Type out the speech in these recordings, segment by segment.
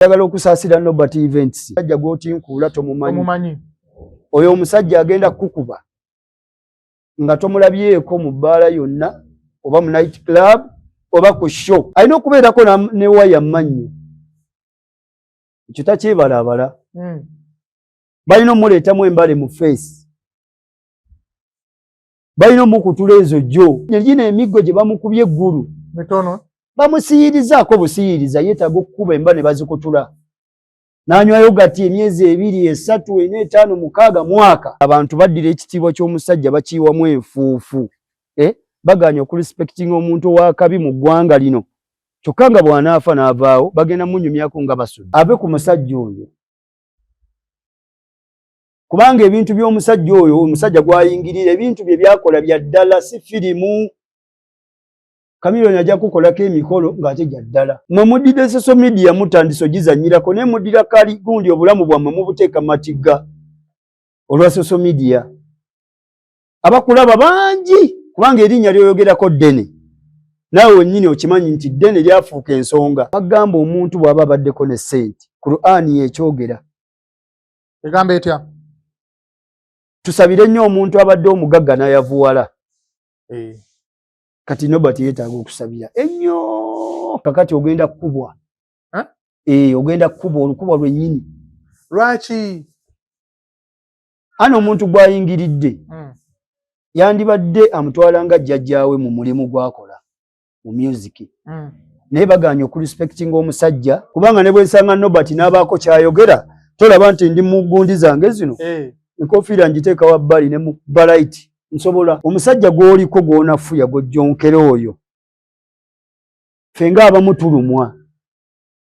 Njagala okusaasira Nobert Events. Ajja gw'otinkuula tomumanyi. Oyo omusajja agenda kukuba nga tomulabyeko mu bbaala yonna oba mu night club oba ku show. Alina okubeerako ne waya mmannyo. Ekyo takyebalabala. Balina omuleetamu embale mu face. Balina omukutula ezo jjo. Nyina emiggo gye bamukubye eggulu. Mitono. Bamusiyirizaako busiyiriza yeetaaga okukuba emba ne bazikutula. N'anywayo gati emyezi 2, 3, 4, 5, 6 mwaka. Abantu baddira ekitiibwa ky'omusajja bakiiwamu enfuufu. Baganya okurespectinga omuntu ow'akabi mu ggwanga lino. Kyokka nga bw'anaafa n'avaawo bagenda munyumyako nga basudde. Ave ku musajja oyo. Kubanga ebintu by'omusajja oyo, omusajja gw'ayingirira ebintu bye byakola bya ddala si firimu. Chameleone ajja kukolako emikolo ng'ate gya ddala. Mwe muddira social media mutandise ogizannyirako naye muddira kali gundi obulamu bwammwe mubuteeka matigga olwa social media. Abakulaba bangi kubanga erinnya lyoyogerako ddene. Naawe wennyini okimanyi nti ddene lyafuuka ensonga. Bagamba omuntu bw'aba abaddeko ne ssente. Qur'ani yekyogera. Egamba etya? Tusabire nnyo omuntu abadde omugagga n'ayavuwala. Kati Nobert yeetaaga okusabira ennyo. Kakati ogenda kkubwa. Ogenda kkubwa olukubwa lwennyini. Lwaki? Ano omuntu gw'ayingiridde yandibadde amutwala nga jjajjaawe mu mulimu gw'akola mu music. Naye baganya okurespectinga omusajja kubanga ne bwensanga Nobert n'abaako kyayogera tolaba nti ndi mu gundi zange zino. Enkofiira ngiteeka wabbali ne mu balaiti. Nsobola omusajja gw'oliko gw'onafuya gw'ojjonkera oyo. Ffe ng'abamu tulumwa.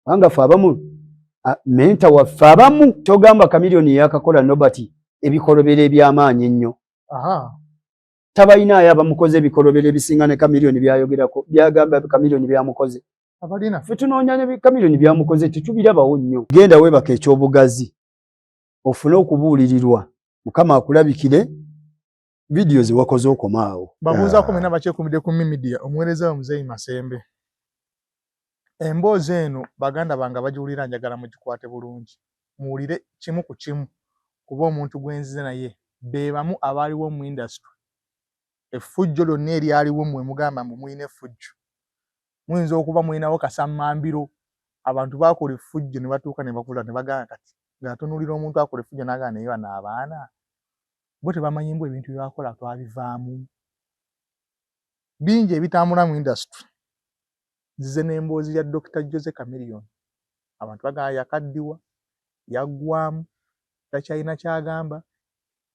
Kubanga ffe abamu menta waffe abamu togamba Chameleone yakakola Nobert ebikolobero eby'amaanyi ennyo. Tabalinayo abamukoze ebikolobero ebisinga ne Chameleone byayogerako byagamba Chameleone byamukoze. Abalina ffe tunoonya ne Chameleone byamukoze tetubirabawo nnyo. Genda weebaka ekyobugazi ofune okubuulirirwa Mukama akulabikire. Video ze wakoze okomaawo. Babuuzaako mena bakyekumidde ku Media omuweereza wa Muzeeyi Masembe. Emboozi eno baganda bange bagiwulira njagala mugikwate bulungi. Muwulire kimu ku kimu kuba omuntu gwenzize naye beebamu abaaliwo mu industry. Effujjo lyonna eryaliwo mmwe mugamba mbu muyina effujjo. Muyinza okuba muyinawo kasammambiro. Abantu baakola effujjo ne batuuka ne bakula ne bagamba kati ng'atunuulira omuntu akola effujjo n'agamba naye bano abaana. Bo tebamanyi mbu ebintu byakola twabivaamu. Bingi ebitambula mu industry. Nzize n'emboozi ya Dr. Jose Chameleone. Abantu bagamba yakaddiwa, yaggwamu, takyalina kyagamba,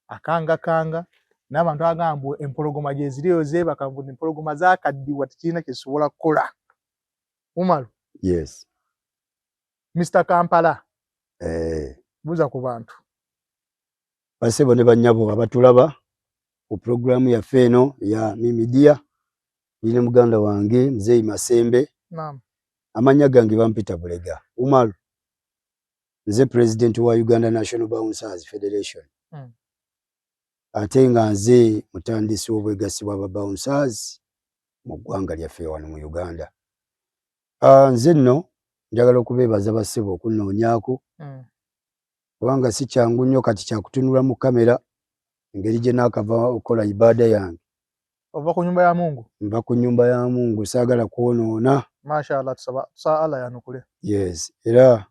akangakanga, n'abantu bagamba mbu empologoma gye ziriyo zeebaka mbu empologoma zaakaddiwa tekirina kye zisobola kukola. Umaru? Yes. Mr. Kampala. Buuza ku bantu. Basebo ne bannyabo abatulaba ku programu yaffe eno ya Media. Nine muganda wange Muzeeyi Masembe. Naam. Amanya gange bampita Bulega. Umaru. Nze president wa Uganda National Bouncers Federation. Ate nga nze mutandisi w'obwegassi bw'aba bouncers mu ggwanga lyaffe wano mu Uganda. Nze nno njagala okubeebaza basebo okunnoonyaako. Kubanga si kyangu nnyo kati kyakutunula mu kamera engeri gye naakava okola ibaada yange. Ova ku nyumba ya Mungu? Mba ku nyumba ya Mungu saagala kwonoona. Mashallah tusaba Allah yanukule. Yes. Era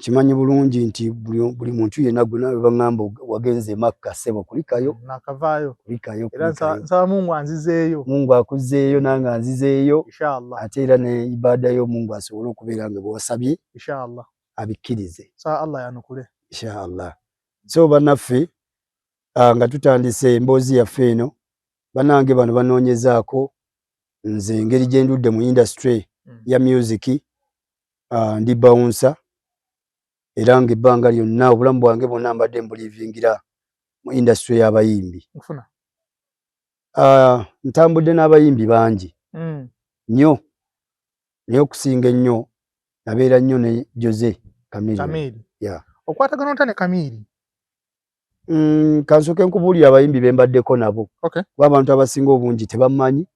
kimanyi bulungi nti buli muntu yenna gwe bangamba wagenze Makka sebo kulikayo. Nakavaayo. Kulikayo. Era nsaba Mungu anzizeeyo. Mungu akuzeeyo nange anzizeeyo. Inshallah. Ate era ne ibaada yo Mungu asobole okubeera nga bw'osabye. Inshallah. Abikkirize. Sa Allah yanukule. Inshallah. So bannaffe nga tutandise emboozi yaffe eno bannange bano banoonyezaako nze engeri gye ndudde mu industry ya music ndi bouncer era ng'ebbanga lyonna obulamu bwange bwonna mbadde mbulivingira mu industry y'abayimbi. Nfuna. Ntambudde n'abayimbi bangi nnyo naye okusinga ennyo nabeera nnyo ne Jose Chameleone. Yeah. Okwatagana otya ne Chameleone? Kansooke nkubuulira abayimbi be mbaddeko nabo. Okay. Kuba abantu abasinga obungi tebamanyi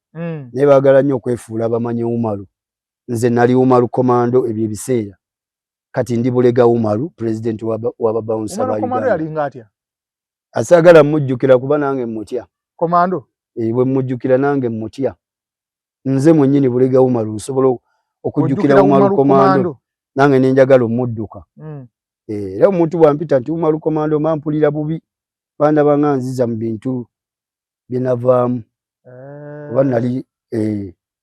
naye baagala nnyo okwefuula abamanyi Umaru. Nze nali Umaru Commando ebyo ebiseera. kati ndi Bulega Umaru president wa bouncer ba Uganda. Komando yalinga atya? Asagala mujjukira kuba nange mutya. Komando? Bwe mujjukira nange mutya. Nze mwennyini Bulega Umaru nsobola okujjukira Umaru komando nange nenjagala omudduka. Era omuntu bwampita nti Umaru komando mampulira bubi banda banganziza mu bintu binavaamu. Oba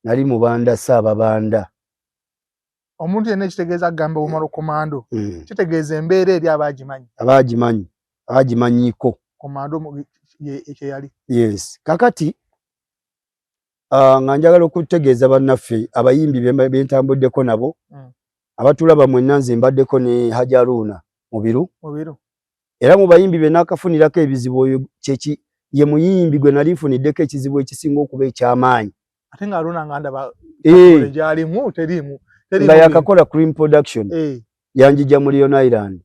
nali mu banda saaba banda. Omuntu yenna ekitegeeza gamba Umaru komando kitegeeza embeera eri abagimanyiko komando ekyo yali. Yes. Kakati nga njagala okutegeeza bannaffe abayimbi bentambuddeko nabo abatulaba mwenna nze mbaddeko ne Hajaruna Mubiru. Era mu bayimbi be nakafunirako ebizibu oyo kyeki ye muyimbi gwe nali nfuniddeko ekizibu ekisinga okuba eky'amaanyi. Ate nga Haruna nganda gyalimu teriimu nga yakakola Cream Production yanjija mu Leon Island.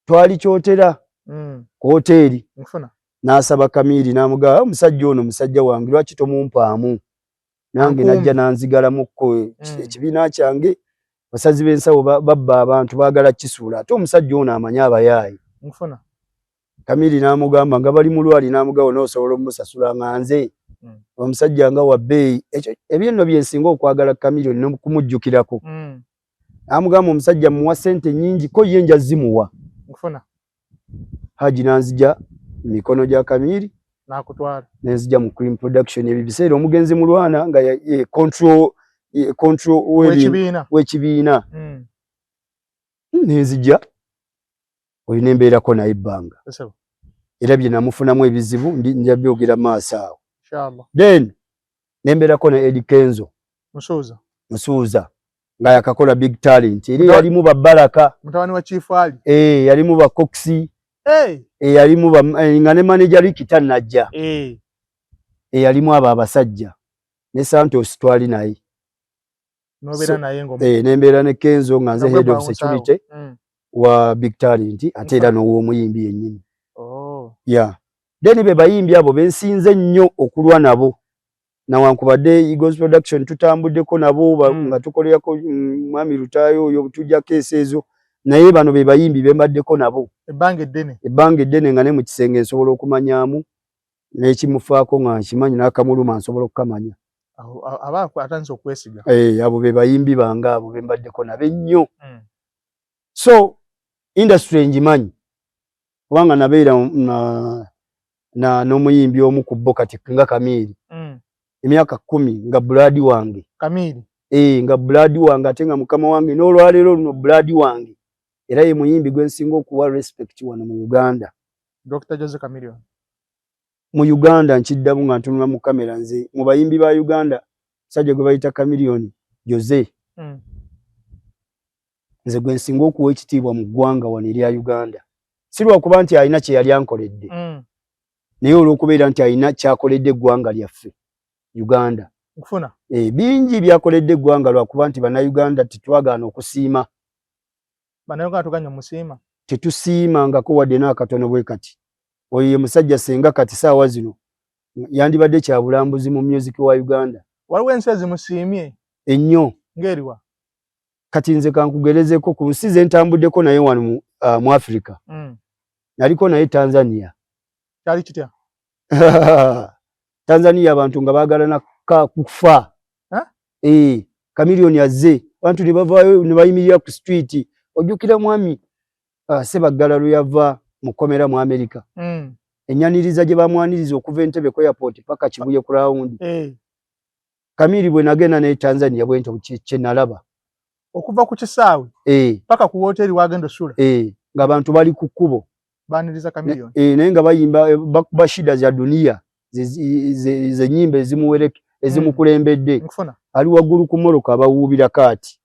Twali kyotera ku hoteri n'asaba Kamiri n'amugamba omusajja ono musajja wange lwaki tomumpaamu nange najja nanzigalamukko ekibiina kyange basazi b'ensawo babba abantu baagala kisuula ate omusajja ono amanya abayaayi. Kamiri n'amugamba nga bali mu lwali n'amugamba n'osobola omusasula nga nze omusajja nga wa bbeeyi ebyo nno byensinga okwagala Kamiri n'okumujjukirako. N'amugamba omusajja muwa ssente nnyingi ko ye nja zimuwa. Haji nanzija mikono gya Kamiri nakutwala nenzija mu Cream Production ebyo biseera omugenzi mu Lwana nga control w'ekibiina nenzija olina embeerako naye ebbanga era bye namufunamu ebizibu nja byogera maaso awo. Then nembeerako ne Eddie Kenzo Musuuza nga yakakola Big Talent era yalimu Babaraka mutabani wa Chief Ali yalimu ba Coxi yalimu nga ne manager Rikita najja yalimu abo abasajja ne Santos twali naye nobera naye ngoma nembeera ne Kenzo nga nze head of security wa Big Talent ate era n'ow'omuyimbi yennyini. Then be bayimbi abo bensinze nnyo okulwa nabo nawankubadde Eagles Production tutambuddeko nabo nga tukoleyako mwami Lutayo oyo tujja keesi ezo naye bano be bayimbi bembaddeko nabo ebbanga eddene nga ne mu kisenge nsobola okumanyamu n'ekimufaako nga nkimanyi n'akamuluma nsobola okukamanya. Atanze okwesiga abo be bayimbi bange abo bembaddeko nabo ennyo. So industry ngimanyi kubanga nabeera n'omuyimbi omu ku bo kati nga Kamiri emyaka 10 nga Blood wange Kamiri nga Blood wange ate nga mukama wange n'olwaleero luno Blood wange era ye muyimbi gwe nsinga okuwa respect wano mu Uganda. Dr. Jose Chameleone mu Uganda nkiddamu nga ntunula mu kamera nze mu bayimbi ba Uganda sajja gwe bayita Chameleone Jose nze gwe nsinga okuwa ekitiibwa mu ggwanga wano erya Uganda si lwakuba nti alina kye yali ankoledde naye olw'okubeera nti alina kyakoledde eggwanga lyaffe Uganda bingi byakoledde eggwanga lwakuba nti bannayuganda tetwagaana okusiima. Bannayuganda tuganya musiima tetusiimangako wadde n'akatono bwe kati. Oyo ye musajja senga kati saawa zino yandibadde kya bulambuzi mu music wa Uganda. Waliwo ensi ezimusiimye ennyo ng'eriwa kati nze kankugerezeko ku nsi ze ntambuddeko naye wano mu Africa naliko naye Tanzania. Kyali kitya? Tanzania abantu nga baagala kufa. Chameleone azze abantu ne bavaayo ne bayimirira ku street ojjukira mwami Sebaggala lwe yava mu kkomera mu America ennyaniriza gye bamwaniriza okuva Entebbe ku airport paka Kibuye ku round. Kamiri bwe nagenda ne Tanzania bwento kye nalaba okuva ku kisaawe paka ku hoteli wagenda sula nga abantu bali ku kkubo baniriza Chameleone naye nga bayimba bakuba shida za dunia ze nyimba ezimuwereke ezimukulembedde ali waggulu ku moroka abawuubira kaati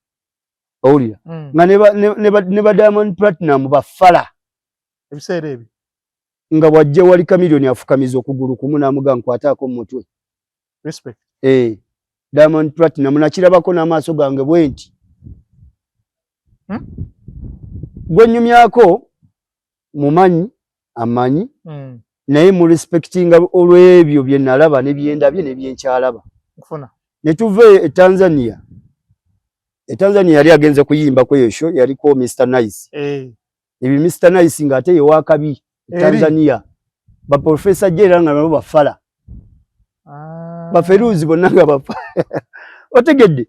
owulira nga ne ba Diamond Platinum bafala ebiseera ebyo nga wajja wali Chameleone afukamiza okugulu kumu n'amugamba nkwataako mu mutwe. Respect. Diamond Platinum nakirabako n'amaaso gange bwenti gwe nnyumyako mumanyi amanyi naye mu respectinga olw'ebyo bye nalaba ne byendabye ne byenkyalaba ne tuve e Tanzania Tanzania yali agenze kuyimba kweyo show yaliko Mr Nice ibi Mr Nice ngate ye wakabi Tanzania ba Professor Jera nga nabo bafala ba Feruzi bonanga bafala otegedde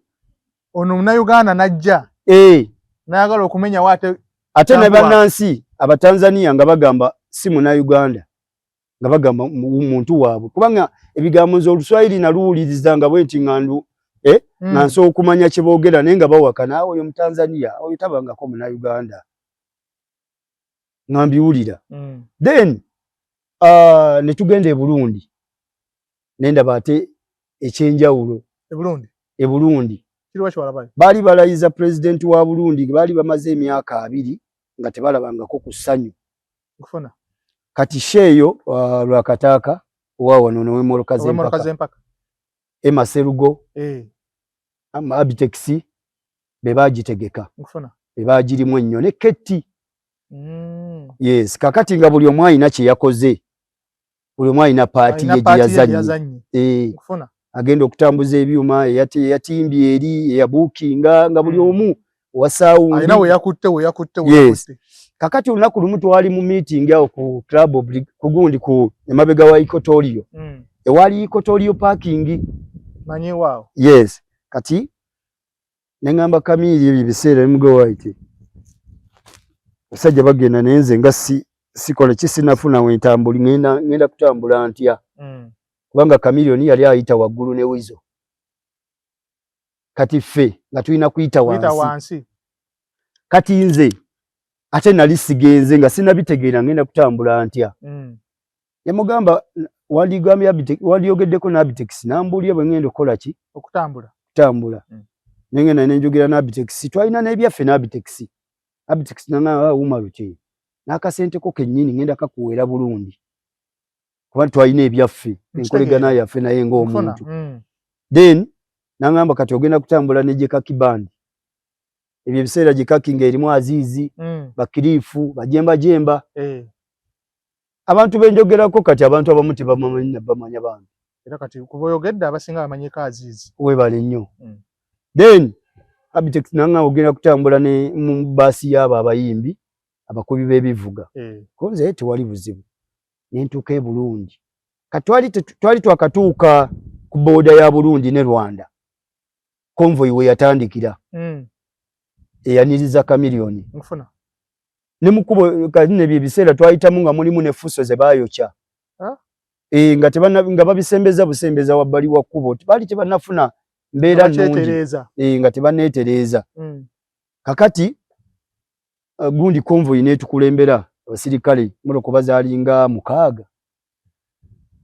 ono muna Uganda najja nayagala okumenya wate ate ne banansi abatanzania nga bagamba si muna Uganda nga bagamba umuntu waabwe kubanga ebigambo z'Oluswahili naluwuliriza nga bwenti ngandu nanso okumanya kye boogera naye nga bawakana awo oyo Mutanzania oyo tabangako muna Uganda ngambiwulira then ne tugenda e Burundi nenda bate ekyenjawulo e Burundi bali balayiza president wa Burundi bali bamaze emyaka 2 nga tebalabangako ku ssanyu kati sheeyo lwakataaka wawo nono wemolokaze mpaka Emaserugo Abitex be bagitegeka be bagirimu ennyo ne Ketti yes kakati nga buli omwe alina kye yakoze buli omwe alina paati ye yazanyi agenda okutambuza ebyuma yatimbye eri yabuukinga nga buli omu wasaawu alina we yakutte kakati olunaku lumu twali mu meeting awo ku club kugundi ku emabega wa Equatorio ewali Equatorio parking manyi wao yes kati nengamba Kamili ebyo biseera bimugo waite osajja bagenda nenze nga sikola kisinafuna wentambuli ngenda kutambula ntya kubanga Kamilioni yali ayita waggulu ne wizo kati ffe nga tulina kuyita wansi kati nze ate nali sigenze nga sinabitegeera ngenda kutambula ntya yamugamba wandiogeddeko n'Abitex nambuulira bwe ngenda okukola ki okutambula nengenda nenjogera n'Abitex twalina n'ebyaffe n'Abitex nangamba umaluki n'akasenteko kennyini ngenda kakuweera bulungi kuba twalina ebyaffe enkolegana yaffe naye ng'omuntu then nangamba kati ogenda kutambula ne Jekaki Band ebyo ebiseera Jekaki ng'erimu Azizi Bakirifu bajemba abantu benjogerako kati abantu abamu tebamanya bantu era kati kuboyogedde abasinga bamanyika Azizi webale nnyo then Abitex nanga ogenda kutambula ne mu basi yabo abayimbi abakubi b'ebivuga konze tewali buzibu nentuka e Burundi katwali twakatuuka ku boda ya Burundi ne Rwanda convoy we yatandikira eyaniriza Kamilioni ne mukubo kazine bibiseera twayitamu nga mulimu ne fuso ze bayokya nga babisembeza wabbali wa kubo bali tebanafuna mbeera nnungi nga tebaneetereza kakati gundi convoy netukulembera abasirikale muloko bazaalinga 6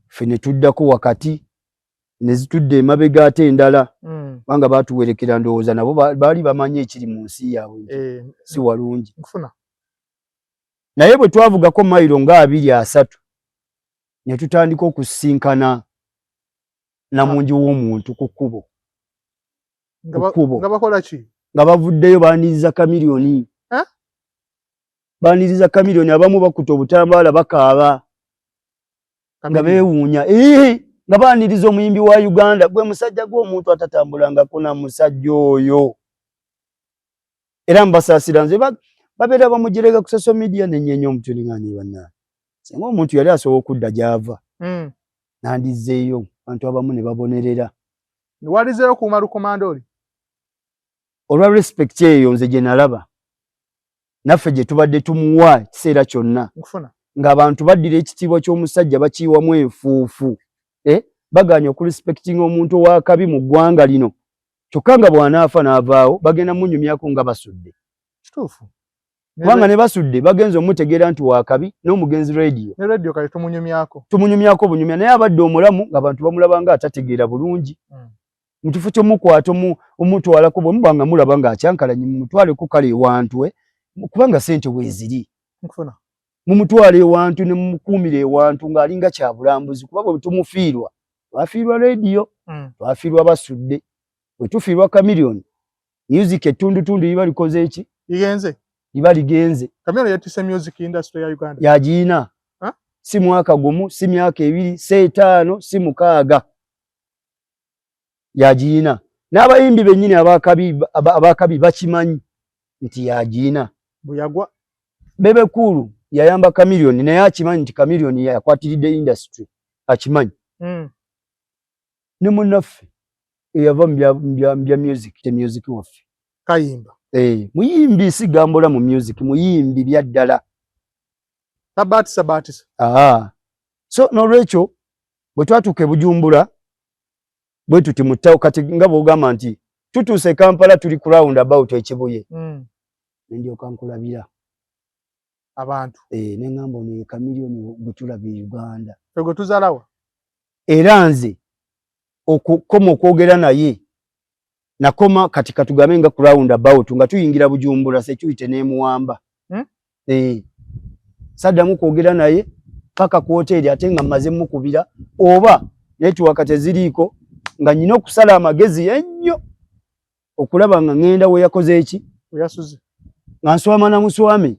ffe ne tuddako wakati ne zitudde emabega ate endala banga batuwerekera ndowooza nabo baali bamanye ekiri mu nsi yaabwe si walungi naye bwe twavugako mayiro nga 2-3 ne tutandika okusinkana namungi w'omuntu ku kkubo nga bakola ki nga bavuddeyo baaniriza Kamilioni baaniriza Kamilioni abamu bakuta obutambaala bakaaba nga beewuunya nga baaniriza omuyimbi wa Uganda gwe musajja gw'omuntu atatambulangako na musajja oyo era mbasaasira nze babeera bamujereka ku social media nennyenya omutwe ng'ani bannaa singa omuntu yali asobola okudda gy'ava nandizeeyo abantu abamu ne babonerera walizeeyo kuuma lukomando oli olwa respect eyo nze gye nalaba naffe gye tubadde tumuwa kiseera kyonna ng'abantu baddira ekitiibwa ky'omusajja bakiiwamu enfuufu baganya okurespectinga omuntu owakabi mu ggwanga lino kyokka nga bw'anaafa n'avaawo bagenda munyumyako nga basudde kituufu kubanga ne basudde bagenza omutegeera nti wakabi n'omugenzi radio ne radio kale tumunyumyako bunyumya naye abadde omulamu ng'abantu bamulaba nga atategeera bulungi mu kifo ky'omukwata omutwalako bwe muba nga mulaba ng'akyankalanye mumutwaleko kale ewantu kubanga sente weeziri mumutwala ewantu ne mumukuumira ewantu ng'alinga kyabulambuzi kuba bwe tumufiirwa twafiirwa radio twafiirwa basudde bwe tufiirwa Kamilioni music ettundutundu liba likoze eki liba ligenze Kamilioni yatise music industry ya Uganda yagiina si mwaka gumu si myaka 2 si 5 si 6 yagiina n'abayimbi bennyini abakabi bakimanyi nti yagiina buyagwa Bebekulu yayamba Chameleone naye akimanyi nti Chameleone yakwatiridde industry akimanyi ne munnaffe eyava mu music te music waffe Kayimba muyimbi sigambola mu music muyimbi byaddala sabati so n'olwekyo bwe twatuuka Bujumbura bwe tuti mutawo kati nga bw'ogamba nti tutuuse Kampala tuli ku roundabout ekibuye ndyoka nkulabira abantu ne ngamba ono ye Chameleone gwe tulaba e Uganda ego tuzalawa era nze okukoma okwogera naye nakoma kati katugambe nga ku roundabout nga tuyingira Bujumbura security n'emuwamba saddamu kwogera naye paka ku hoteli ate nga mmaze mukubira oba network teziriiko nga nyina okusala amagezi ennyo okulaba nga ngenda we yakoze eki oyasuze nga nswama na muswami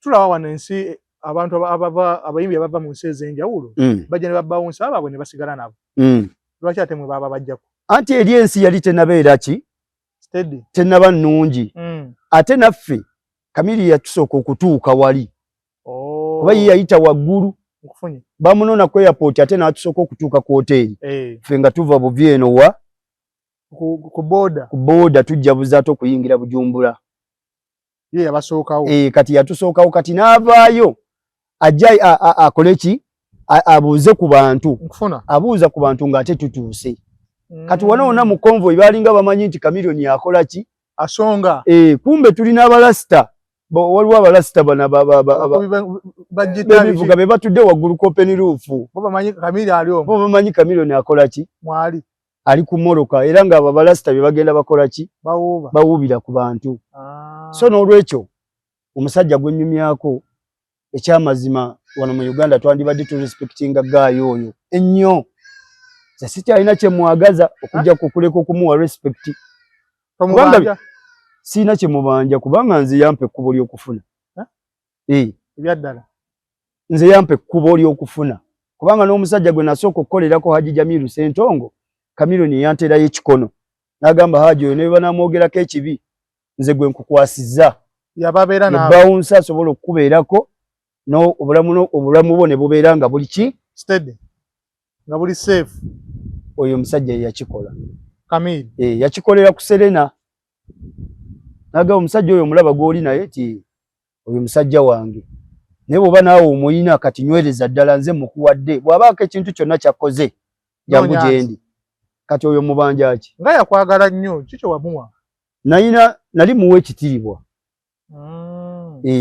tulawa wano ensi abantu abayimbi abava mu nsi ez'enjawulo bajja ne babbawunsa abaabwe ne basigala nabo lwaki ate mwe baba bajjako anti eri ensi yali tenabeera ki steady tenaba nnungi ate naffe Chameleone yatusooka okutuuka wali kuba ye yayita waggulu bamunona ku airport ate n'atusooka okutuuka ku hoteli ffe nga tuva Buvyeno wa ku boda tujja buzaato okuyingira Bujumbura ye yabasookawo kati yatusookawo kati n'avaayo ajja akole ki abuuze ku bantu abuuza ku bantu ng'ate tutuuse kati wanoona mu convoy baalinga bamanyi nti Chameleone yakola ki asonga kumbe tulina abalasita waliwo abalasita bana bebivuga be batudde waggulu ku open roof bo bamanyi Chameleone akola ki mwali ali ku moroka era nga abo abalasita be bagenda bakola ki bawuubira ku bantu so n'olwekyo omusajja gwe nnyumyako ekyamazima wano mu Uganda twandibadde turespectinga gaayo oyo ennyo ze sikyalina kye mwagaza okujja kukuleka okumuwa respect siina kye mubanja kubanga nze yampa ekkubo ly'okufuna ebyaddala nze yampa ekkubo ly'okufuna kubanga n'omusajja gwe nasooka okukolerako Haji Jamiru Ssentongo Chameleone yanterayo ekikono n'agamba Haji oyo ne bwe banamwogerako ekibi nze gwe nkukwasizza yababeera bawunsa asobola okukubeerako obulamu bwo ne bubeera nga buli ki steady nga buli safe oyo omusajja yakikola Chameleone yakikolera ku Serena naga omusajja oyo omulaba gw'oli naye ti oyo musajja wange naye bw'oba naawe omuyina kati nywereza ddala nze mukuwadde bw'abaako ekintu kyonna kyakkoze jangu gyendi kati oyo mubanja ki nga yakwagala nnyo kikyo wamuwa nali muwa ekitiibwa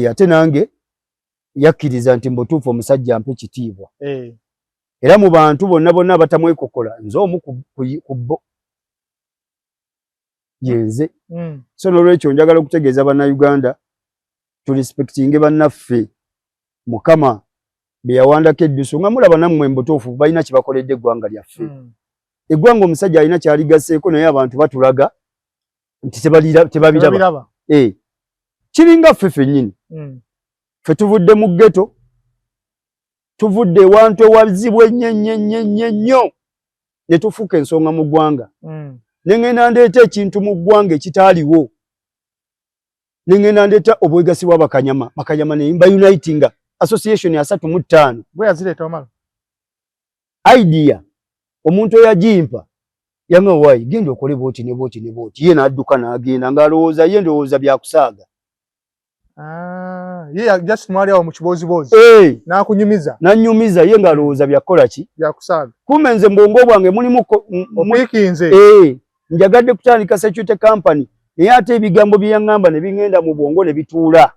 ate nange yakkiriza nti mbutuufu omusajja ampe ekitiibwa era mu bantu bonna abatamwekokola nze omu ku bo yenze so n'olwekyo njagala okutegeeza bannayuganda turespectinge bannaffe Mukama be yawandako eddusu nga mulaba nammwe mbutuufu balina kye bakoledde eggwanga lyaffe eggwanga omusajja alina kyaligaseeko naye abantu batulaga nti tebabiraba kiringa ffe ffennyini ffe tuvudde mu ggeto tuvudde ewantu ewazibu ennyo ne tufuuka ensonga mu ggwanga ne ngenda ndeeta ekintu mu ggwanga ekitaaliwo ne ngenda ndeeta obwegasi bwa bakanyama ne unitinga association ya 35 bwe yazireeta omala idea omuntu eyagimpa yanga wayi genda okole bwoti ne bwoti ne bwoti ye n'adduka n'agenda ng'alowooza ye ndowooza byakusaaga ye just mwali awo mu kibozibozi n'akunyumiza n'annyumiza ye ng'alowooza byakukola ki byakusaaga kumbe nze mu bwongo bwange mulimu omwikinze njagadde kutandika security company naye ate ebigambo bye yaŋŋamba ne biŋŋenda mu bwongo ne bituula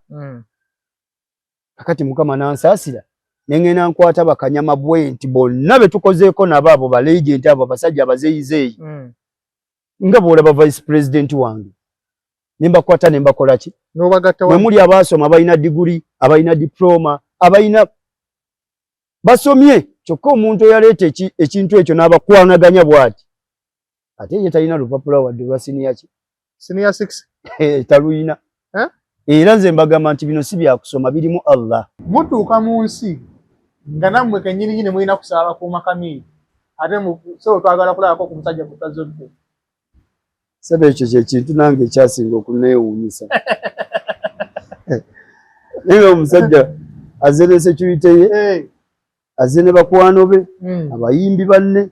kakati Mukama n'ansaasira ne ŋŋenda nkwata bakanyama bwe nti bonna be tukozeeko nabo abo balegenti abo abasajja abazeeyizeeyi nga bw'olaba vice president wange ne mbakwata ne mbakola ki mwe muli abaasoma abalina diguri abalina diploma abalina basomye kyokka omuntu eyaleeta ekintu ekyo n'abakwanaganya bw'ati ate ye talina lupapula wadde lwa senior 6 taluyina era nze mbagamba nti bino si byakusoma birimu Allah mutuuka mu nsi nga nammwe kennyini mulina kusaba kuuma Chameleone ate so twagala kulabako ku musajja kutazodde Sabe ekyo kintu nange ekyasinga okuneewuunyisa. Naye omusajja azze ne security ye, azze ne bakwano be, abayimbi banne,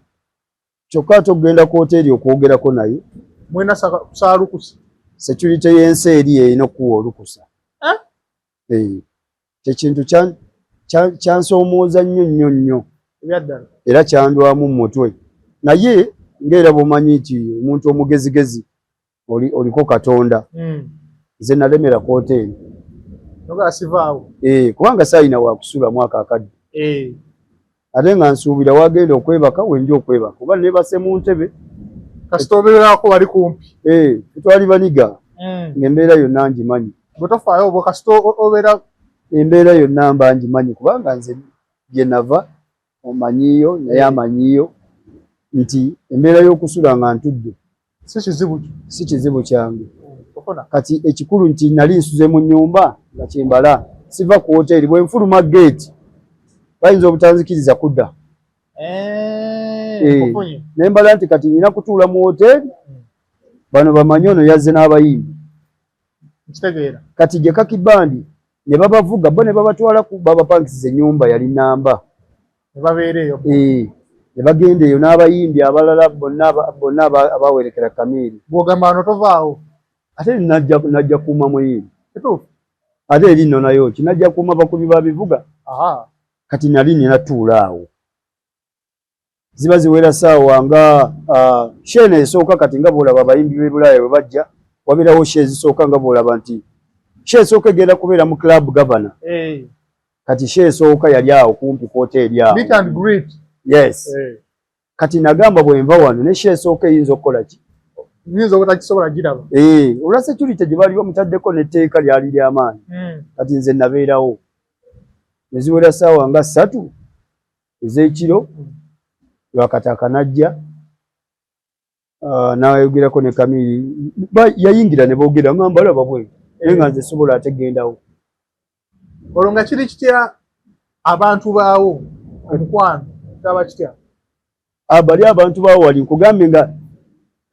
kyokka ate okugenda ku hoteeri okwogerako naye. Mwena kusaba lukusa. Security y'ensi eri erina okuwa olukusa. Kyekintu kyansoomooza nnyo era kyandwamu mu mutwe. Naye ng'era bw'omanyi nti omuntu omugezigezi oliko Katonda. Nze nalemera ku hoteeri. Kubanga saayina wa kusula mwaka akadde. Ate nga nsuubira wagenda okwebaka wenja okwebaka. Kuba neebase mu ntebe. Kasita obeerako bali kumpi. Twali baniga. Ng'embeera yonna ngimanyi. Bwe tofaayo obwo kasita obeera. Embeera yonna mba ngimanyi kubanga nze gye nava omanyiyo naye amanyiyo nti embeera y'okusula nga ntudde si kizibu kyange. Kati ekikulu nti nali nsuze mu nnyumba nga kyembala siva ku hoteeri bwe nfuluma gate bayinza obutanzikiriza kudda. Ne mbala nti kati nina kutuula mu hoteeri bano bamanyi ono yazze n'abayimbi. Kati gye kakibandi ne babavuga bo ne babatwala ku babapangisiza ennyumba yali namba. Ne bagenda eyo n'abayimbi abalala bonna abawerekera Kamiiri. Bw'ogamba wano tovaawo. Ate najja kuuma muyimbi. Ate eri nno nayo ki najja kuuma bakubi ba bivuga. Kati nali nina tuula awo. Ziba ziwera ssaawa nga sheena esooka kati nga bw'olaba abayimbi b'e Bulaaya bwe bajja wabeerawo she ezisooka nga bw'olaba nti she esooka egenda kubeera mu club governor. Kati she esooka yali awo kumpi ku hoteeri awo. Meet and greet. Yes. Kati nagamba bwe nva wano ne she esooka eyinza okukola ki? Nyinza obutakisobola giraba. Olwa security gye baali bamutaddeko n'etteeka lyali ly'amaanyi. Kati nze nabeerawo. Ne ziwera ssaawa nga 3 ez'ekiro Lwakataka najja n'ayogerako ne Kamiiri yayingira ne boogera ngamba alaba bwe naye nga nze sobola ate gendawo. Olwo nga kiri kitya abantu baawo omukwano kyaba kitya? Bali abantu baawo wali nkugambe nga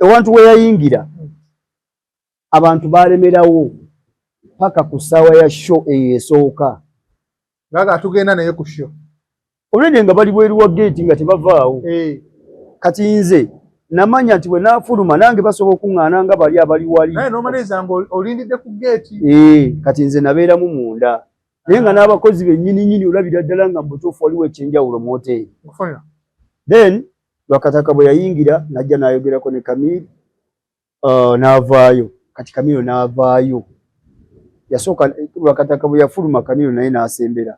ewantu we yayingira abantu baalemerawo paka ku ssaawa ya show eyo esooka. Ngaga tugenda naye ku show. Olwedde nga bali bweru wa gate nga tebavaawo. Kati nze namanya nti bwe naafuluma nange basobola okuŋŋaana nga bali abali wali. Naye n'omaleeza nga olindidde ku gate. Kati nze nabeeramu munda. Naye nga n'abakozi bennyini olabira ddala nga mutuufu waliwo ekyenjawulo mu hoteeri. Then Lwakataka bwe yayingira najja n'ayogerako ne Kamiiri n'avaayo. Kati Kamiiri n'avaayo. Yasooka Lwakataka bwe yafuluma Kamiiri naye n'asembera.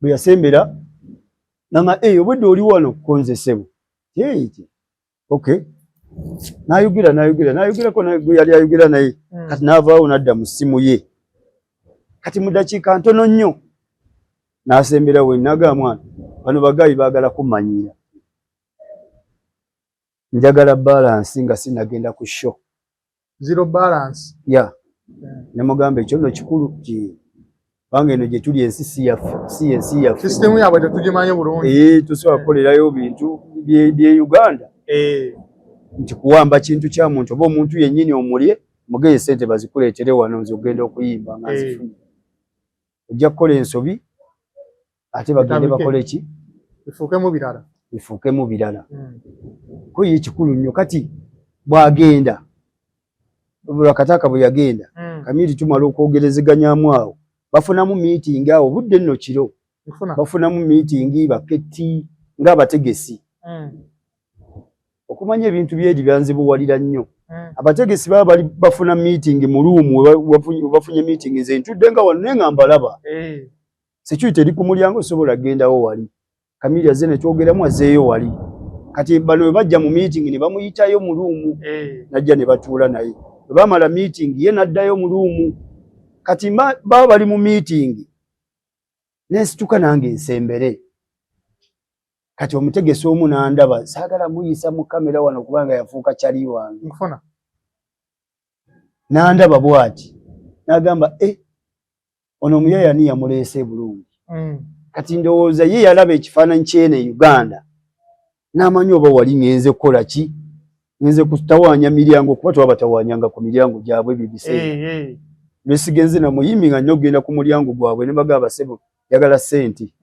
Bwe yasembera nanga obwedde oli wano konze ssebo. Okay. N'ayogerako gwe yali ayogera naye. Kati n'avaawo n'adda mu ssimu ye. Kati mu ddakiika ntono nnyo n'asembera we n'agamba mwana bano bagayi baagala kummanyira. Njagala balance nga sinagenda ku show. Zero balance. Ne mugamba ekyo nno kikulu bange eno gye tuli ensi si yaffe. System yabwe tetugimanyi bulungi. Tusobola kukolerayo bintu bye Uganda. Nti kuwamba kintu kya muntu oba omuntu yennyini omulye mugeye ssente bazikuleetere wano nze ogenda okuyimba nga nzifunye. Ojja kukola ensobi ate bagende bakole ki? Bifuukemu birala. Kuyi kikulu nnyo kati bw'agenda Lwakataka bwe yagenda Kamiiri tumala okwogerezeganyaamu awo bafunamu meeting awo budde nno kiro bafunamu meeting baketti ng'abategesi. Okumanya ebintu byeri byanzibuwalira nnyo. Abategesi baba bali bafuna meeting mu luumu bafunye meeting nze ntudde nga wano naye nga mbalaba. Security eri ku mulyango osobola gendawo wali. Kamiiri azze ne twogeramu azzeeyo wali. Kati bano bwe bajja mu meeting ne bamuyitayo mu luumu najja ne batuula naye. Bwe bamala meeting ye n'addayo mu luumu. Kati baba bali mu meeting n'esituka nange nsembere. Kati omutegesi omu n'andaba saagala muyisa mu kamera wano kubanga yafuuka kyali wange. N'andaba bw'ati n'agamba ono omuyayani yamuleese bulungi. Kati ndowooza ye yalaba ekifaananyi ky'eno e Uganda n'amanyi oba wali ngenze kukola ki nze kutawanya milyango kuba twabatawanyanga ku milyango gyabwe bibise besigenze na muyimbi nga nnyo genda ku mulyango gwabwe ne bagaba sebo yagala senti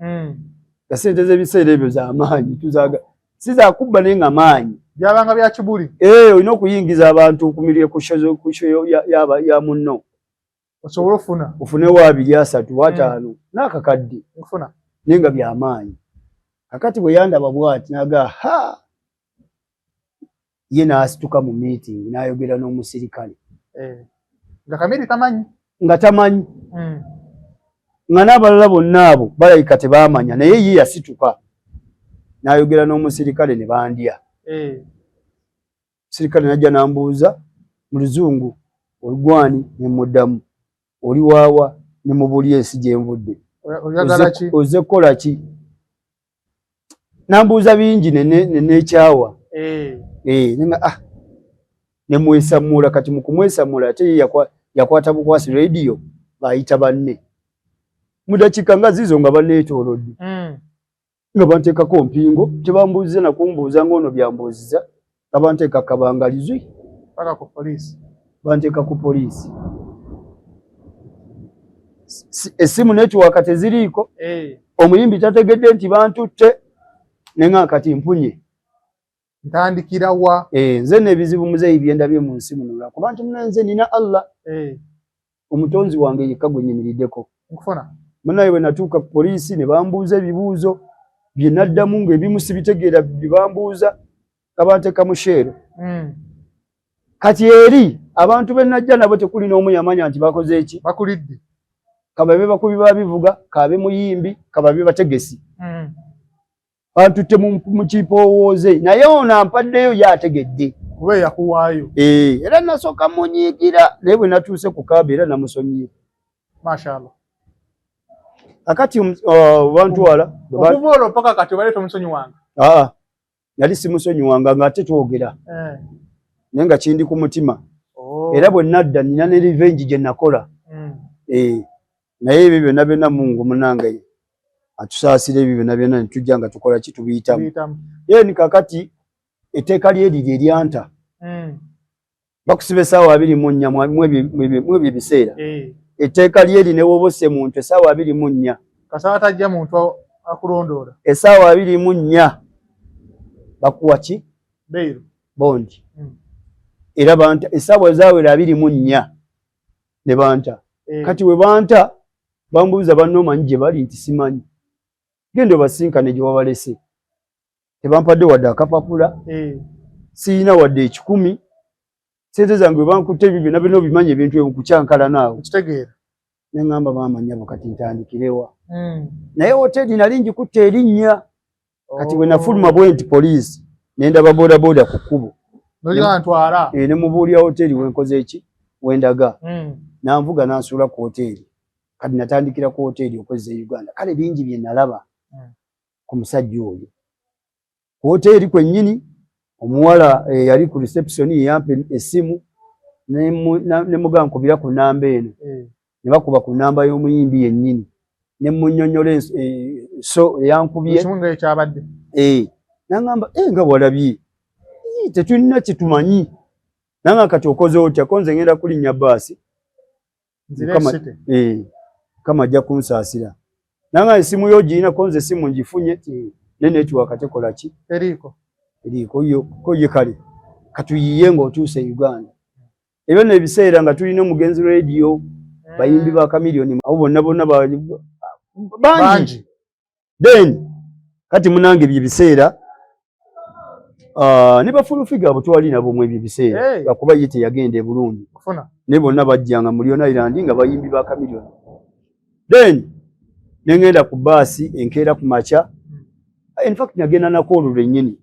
sente z'ebiseera ebyo z'amaanyi tuzaga siza kubba naye nga maanyi byabanga bya kibuli olina okuyingiza abantu kumirire ku show ya munno osobola ofuna ufunewo 2 3 5 n'akakadde ofuna nenga by'amaanyi kakati bwe yandaba bw'ati naga ha ye n'asituka mu meeting n'ayogera n'omusirikale nga Kamiri tamanyi nga tamanyi nga n'abalala bonna abo balayika tebaamanya naye ye yasituka n'ayogera n'omusirikale ne bandya sirikale najja n'ambuuza mu luzungu olugwani ne muddamu oli waawa ne mubuli ensi gye nvudde oze kukola ki n'ambuuza bingi neekyawa nenga ne mwesamuula kati mu kumwesamuula ate ye yakwata bukwasi radio bayita banne mu dakiika nga zizo nga banneetoolodde nga banteekako mpingo tebambuuzize nakumbuuza ng'ono byambuuziza nga banteeka kabangalizwi paka ku poliisi banteeka ku poliisi essimu netiwaaka teziriiko omuyimbi tategedde nti bantutte nenga kati mpunye ntandikira wa nze n'ebizibu muzeeyi bye ndabye mu nsi muno lwakuba nti nze nina Allah omutonzi wange yekka gwe nnyimiriddeko nkufuna munaye bwe natuuka ku poliisi ne bambuuza ebibuuzo bye naddamu ng'ebimu sibitegeera bye bambuuza nga banteeka mu sheero kati eri abantu be najja nabo tekuli n'omu yamanya nti bakoze eki bakulidde kababe bakubi babivuga kabe muyimbi kababe bategesi bantutte mu kipowooze naye ono ampaddeyo yategedde kuba yakuwaayo era nasooka munyiigira naye bwe natuuse ku kaaba era namusonyiye mashallah akati bantwala okuva olwo paka kati obaleeta omusonyi wange yali simusonyi wange ng'ate twogera naye nga kindi ku mutima era bwe nadda nina ne revenge gye nakola naye ebyo byonna byonna Mungu munange atusaasira ebyo byonna byonna ne tujja nga tukola ki tubiyitamu ye ni kakati etteeka lyeriri eryanta bakusiba essaawa 24 mu ebyo biseera etteeka lyeri ne woba osse muntu essaawa 24 kasaba tajja muntu akulondoola essaawa 24 bakuwa ki beero bondi era banta essaawa zaawera 24 ne banta kati we banta bambuuza banno omanyi gye bali nti simanyi genda obasinkane gye wabalese tebampadde wadde akapapula siina wadde 10 sente zange bankutte ebyo byonna byonna obimanyi ebintu ebikukyankala naawe kitegeera ne ŋŋamba baamanyabo kati ntandikirewa naye hoteri nali ngikutte erinnya kati bwe nafuluma bwe nti poliisi nendaba boodabooda ku kkubo ntwala ne mubuulya hoteri wenkoze eki wendaga nanvuga nansuula ku hoteri kati natandikira ku hoteri okwezza Uganda kale bingi bye nalaba ku musajja oyo ku hoteri kwennyini omuwala yali ku reception yampa essimu ne muga nkubira ku namba eno ne bakuba ku namba y'omuyimbi yennyini ne munnyonnyola so yankubye ekimunga ekyabadde nangamba nga walabye tetulina kitumanyi nanga kati okoze otya konze ngenda kulinnya baasi kama ajja kunsaasira nanga essimu yo giina konze essimu ngifunye nenetiwaka tekola ki eriiko koye kale katuyiye ng'otuuse Uganda ebyo n'ebiseera nga tulina omugenzi radio bayimbi ba Chameleone abo bonna bonna bangi then kati munange bye biseera ne bafulufiga abo twali nabo mu ebyo biseera bakuba ye teyagenda bulungi ne bonna bajjanga mu Lion Island nga bayimbi ba Chameleone then nengenda ku baasi enkeera ku maca in fact nagenda nako olwo lwennyini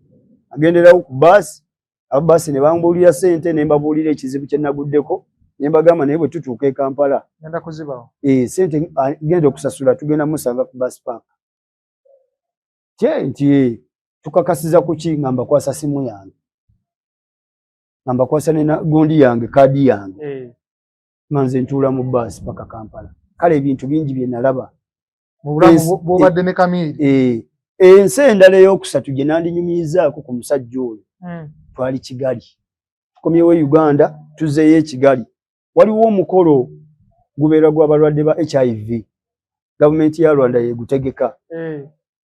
agenderawo ku baasi ababaasi ne bambuulira ssente ne mbabuulira ekizibu kye naguddeko ne mbagamba naye bwe tutuuka e Kampala ngenda kuzibawo ssente genda okusasula tugenda musanga ku bus park nti tukakasiza ku ki nga mbakwasa simu yange nga mbakwasa ne gundi yange kaadi yange nga nze ntuula mu baasi paka Kampala kale ebintu bingi bye nalaba mu bulamu bw'obadde ne Kamiri ensi endala ey'okusatu gye nandinyumizaako ku musajja oyo twali Kigali tukomyewo Uganda tuzeeyo Kigali waliwo omukolo gubeera gw'abalwadde ba HIV gavumenti ya Rwanda yegutegeka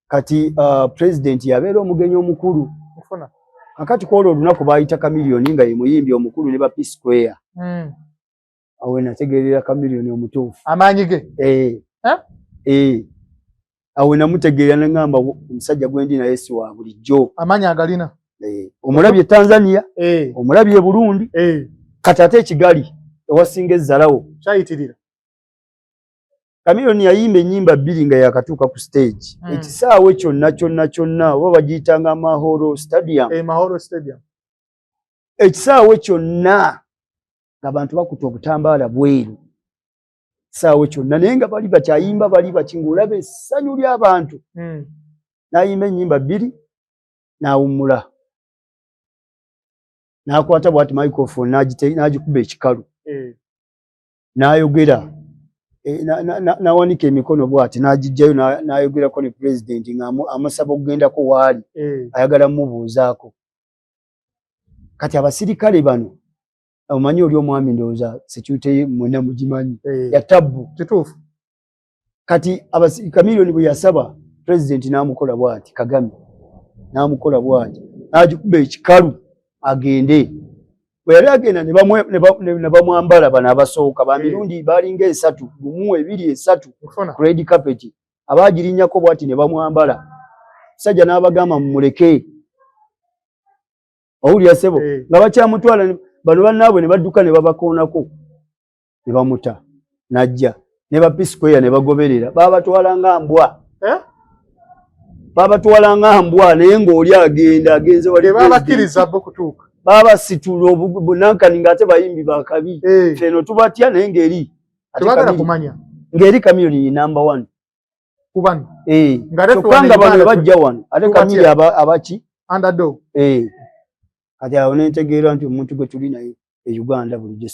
kati president yabeera omugenyi omukulu akati kwolwo olunaku baayita Chameleone nga ye muyimbi omukulu ne ba P Square awe nategeerera Chameleone omutuufu amaanyi ge awe namutegeerera ngamba omusajja gwendi naye si wa bulijjo amaanyi agalina omulabye Tanzania omulabye Burundi kati ate Kigali ewasinga ezzalawo kyayitirira Chameleone yayimba ennyimba bbiri nga yakatuuka ku stage ekisaawe kyonna oba bagiyitanga Mahoro Stadium Mahoro Stadium ekisaawe kyonna ng'abantu bakuta obutambaala bweru ekisaawe kyonna naye nga bali bakyayimba bali bakingulaba essanyu ly'abantu n'ayimba ennyimba bbiri n'awummula n'akwata bw'ati microphone n'agikuba ekikalu n'ayogera nawanika emikono bw'ati n'agiggyayo n'ayogerako ne president ng'amusaba okugendako waali ayagala mmubuuzaako kati abasirikale bano omanyi oli omwami ndowooza security mwena mugimanyi ya tabbu kituufu kati Chameleone bwe yasaba president n'amukola bw'ati Kagame n'amukola bw'ati n'agikuba ekikalu agende bwe yali agenda ne bamwambala bano abasooka ba mirundi baalinga 3 1 2 3 ku red carpet abaagirinnyako bw'ati ne bamwambala sajja n'abagamba mumuleke owulira ssebo nga bakyamutwala bano bannaabwe ne badduka ne babakoonako ne bamuta n'ajja ne ba P Square ne bagoberera baabatwala nga mbwa baabatwala nga mbwa naye ng'oli agenze wali baabakiriza bo kutuuka baabasitula obunankani ng'ate bayimbi bakabi feno tubatya naye ng'eri tebagala kumanya ng'eri Chameleone ye number 1 kubano kyokka nga bano bajja wano ate Chameleone abaki underdog kati awo ne ntegeera nti omuntu gwe tuli naye e Uganda bulijjo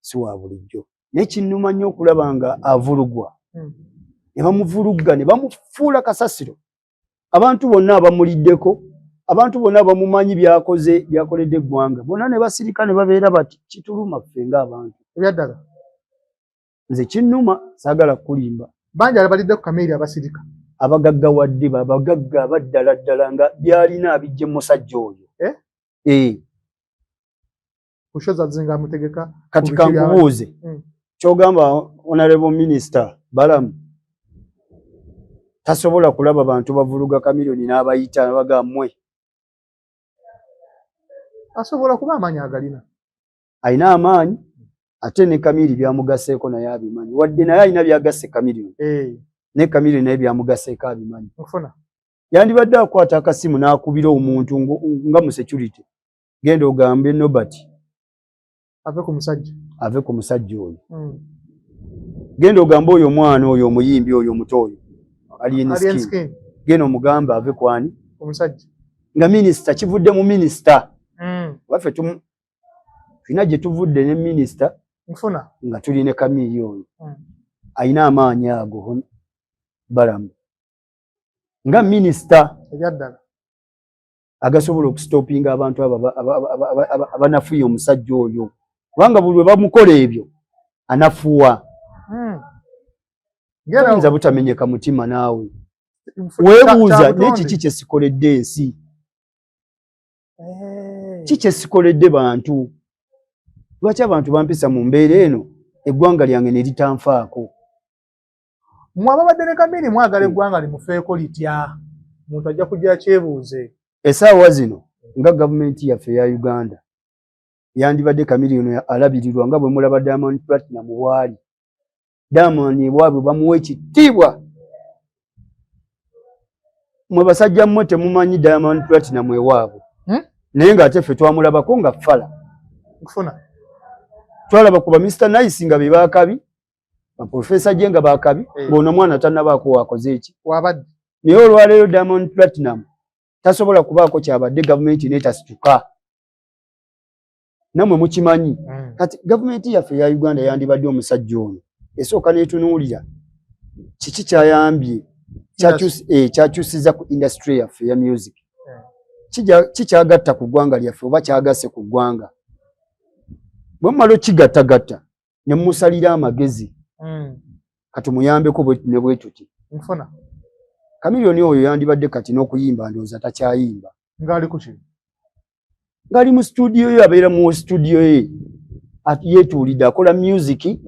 si wa bulijjo naye kinnuma nnyo okulaba nga avulugwa ne bamuvulugga ne bamufuula kasasiro abantu bonna abamuliddeko abantu bonna bamumanyi byakoledde eggwanga bonna ne basirika ne babeera bati kituluma ffe ng'abantu ebyaddala nze kinnuma saagala kulimba bangi abalidde ku Chameleone abasirika abagaggawadde babagagga abaddala ddala nga byalina abijje musajja oyo kushoza zinga amutegeka kati kankubuuze kyogamba honorable minister Balamu tasobola kulaba bantu bavuluga Chameleone n'abayita bagammwe asobola kuba amaanyi agalina ayina amaanyi ate ne Chameleone byamugaseeko naye abimanyi wadde naye alina byagasse Chameleone ne Chameleone naye byamugaseeko abimanyi yandibadde akwata akasimu n'akubira omuntu nga mu security genda ogambe Nobert ave ku musajja oyo genda ogambe oyo omwana oyo omuyimbi oyo omuto oyo Alien Skin genda omugamba ave kwani omusajja nga minisita kivudde mu minisita waffe tulina gye tuvudde ne minisita nga tuli ne Chameleone oyo ayina amaanyi ago Balamu nga minisita ebyaddala agasobola okustopinga abantu abanafuye omusajja oyo kubanga buli lwe bamukola ebyo anafuwa ayinza butamenyeka mutima naawe weebuuza n'ekiki kyesikoledde ensi kikyesikoledde bantu lwaki abantu bampisa mu mbeera eno eggwanga lyange ne litanfaako mwababadde ne Chameleone mwagala eggwanga limufeeko litya omuntu ajja kujja kyebuuze essaawa zino nga gavumenti yaffe ya Uganda yandibadde Chameleone alabirirwa nga bwe mulaba Diamond Platinum bwali Diamond bwabwe bamuwa ekitiibwa mwe basajja mmwe temumanyi Diamond Platinum ewaabwe naye ng'ate ffe twamulabako nga ffala twalaba kuba Mr Nice nga be baakabi baprofesa je nga baakabi ng'ono mwana tannabaako wakoze eki naye olwaleero Diamond Platinum tasobola kubaako kyabadde gavumenti n'etasituka namwe mukimanyi kati gavumenti yaffe ya Uganda yandibadde omusajja ono esooka n'etunuulira kiki kyayambye kyakyusiza ku industry yaffe ya music kikyagatta ku ggwanga lyaffe oba kyagase ku ggwanga bwe mmala okigattagatta ne musalira amagezi kati muyambeko ne bwe tuti nfuna Chameleone oyo yandibadde kati n'okuyimba ndowooza takyayimba ngali kuki ngali mu studio ye abeera mu studio ye yeetuulidde akola music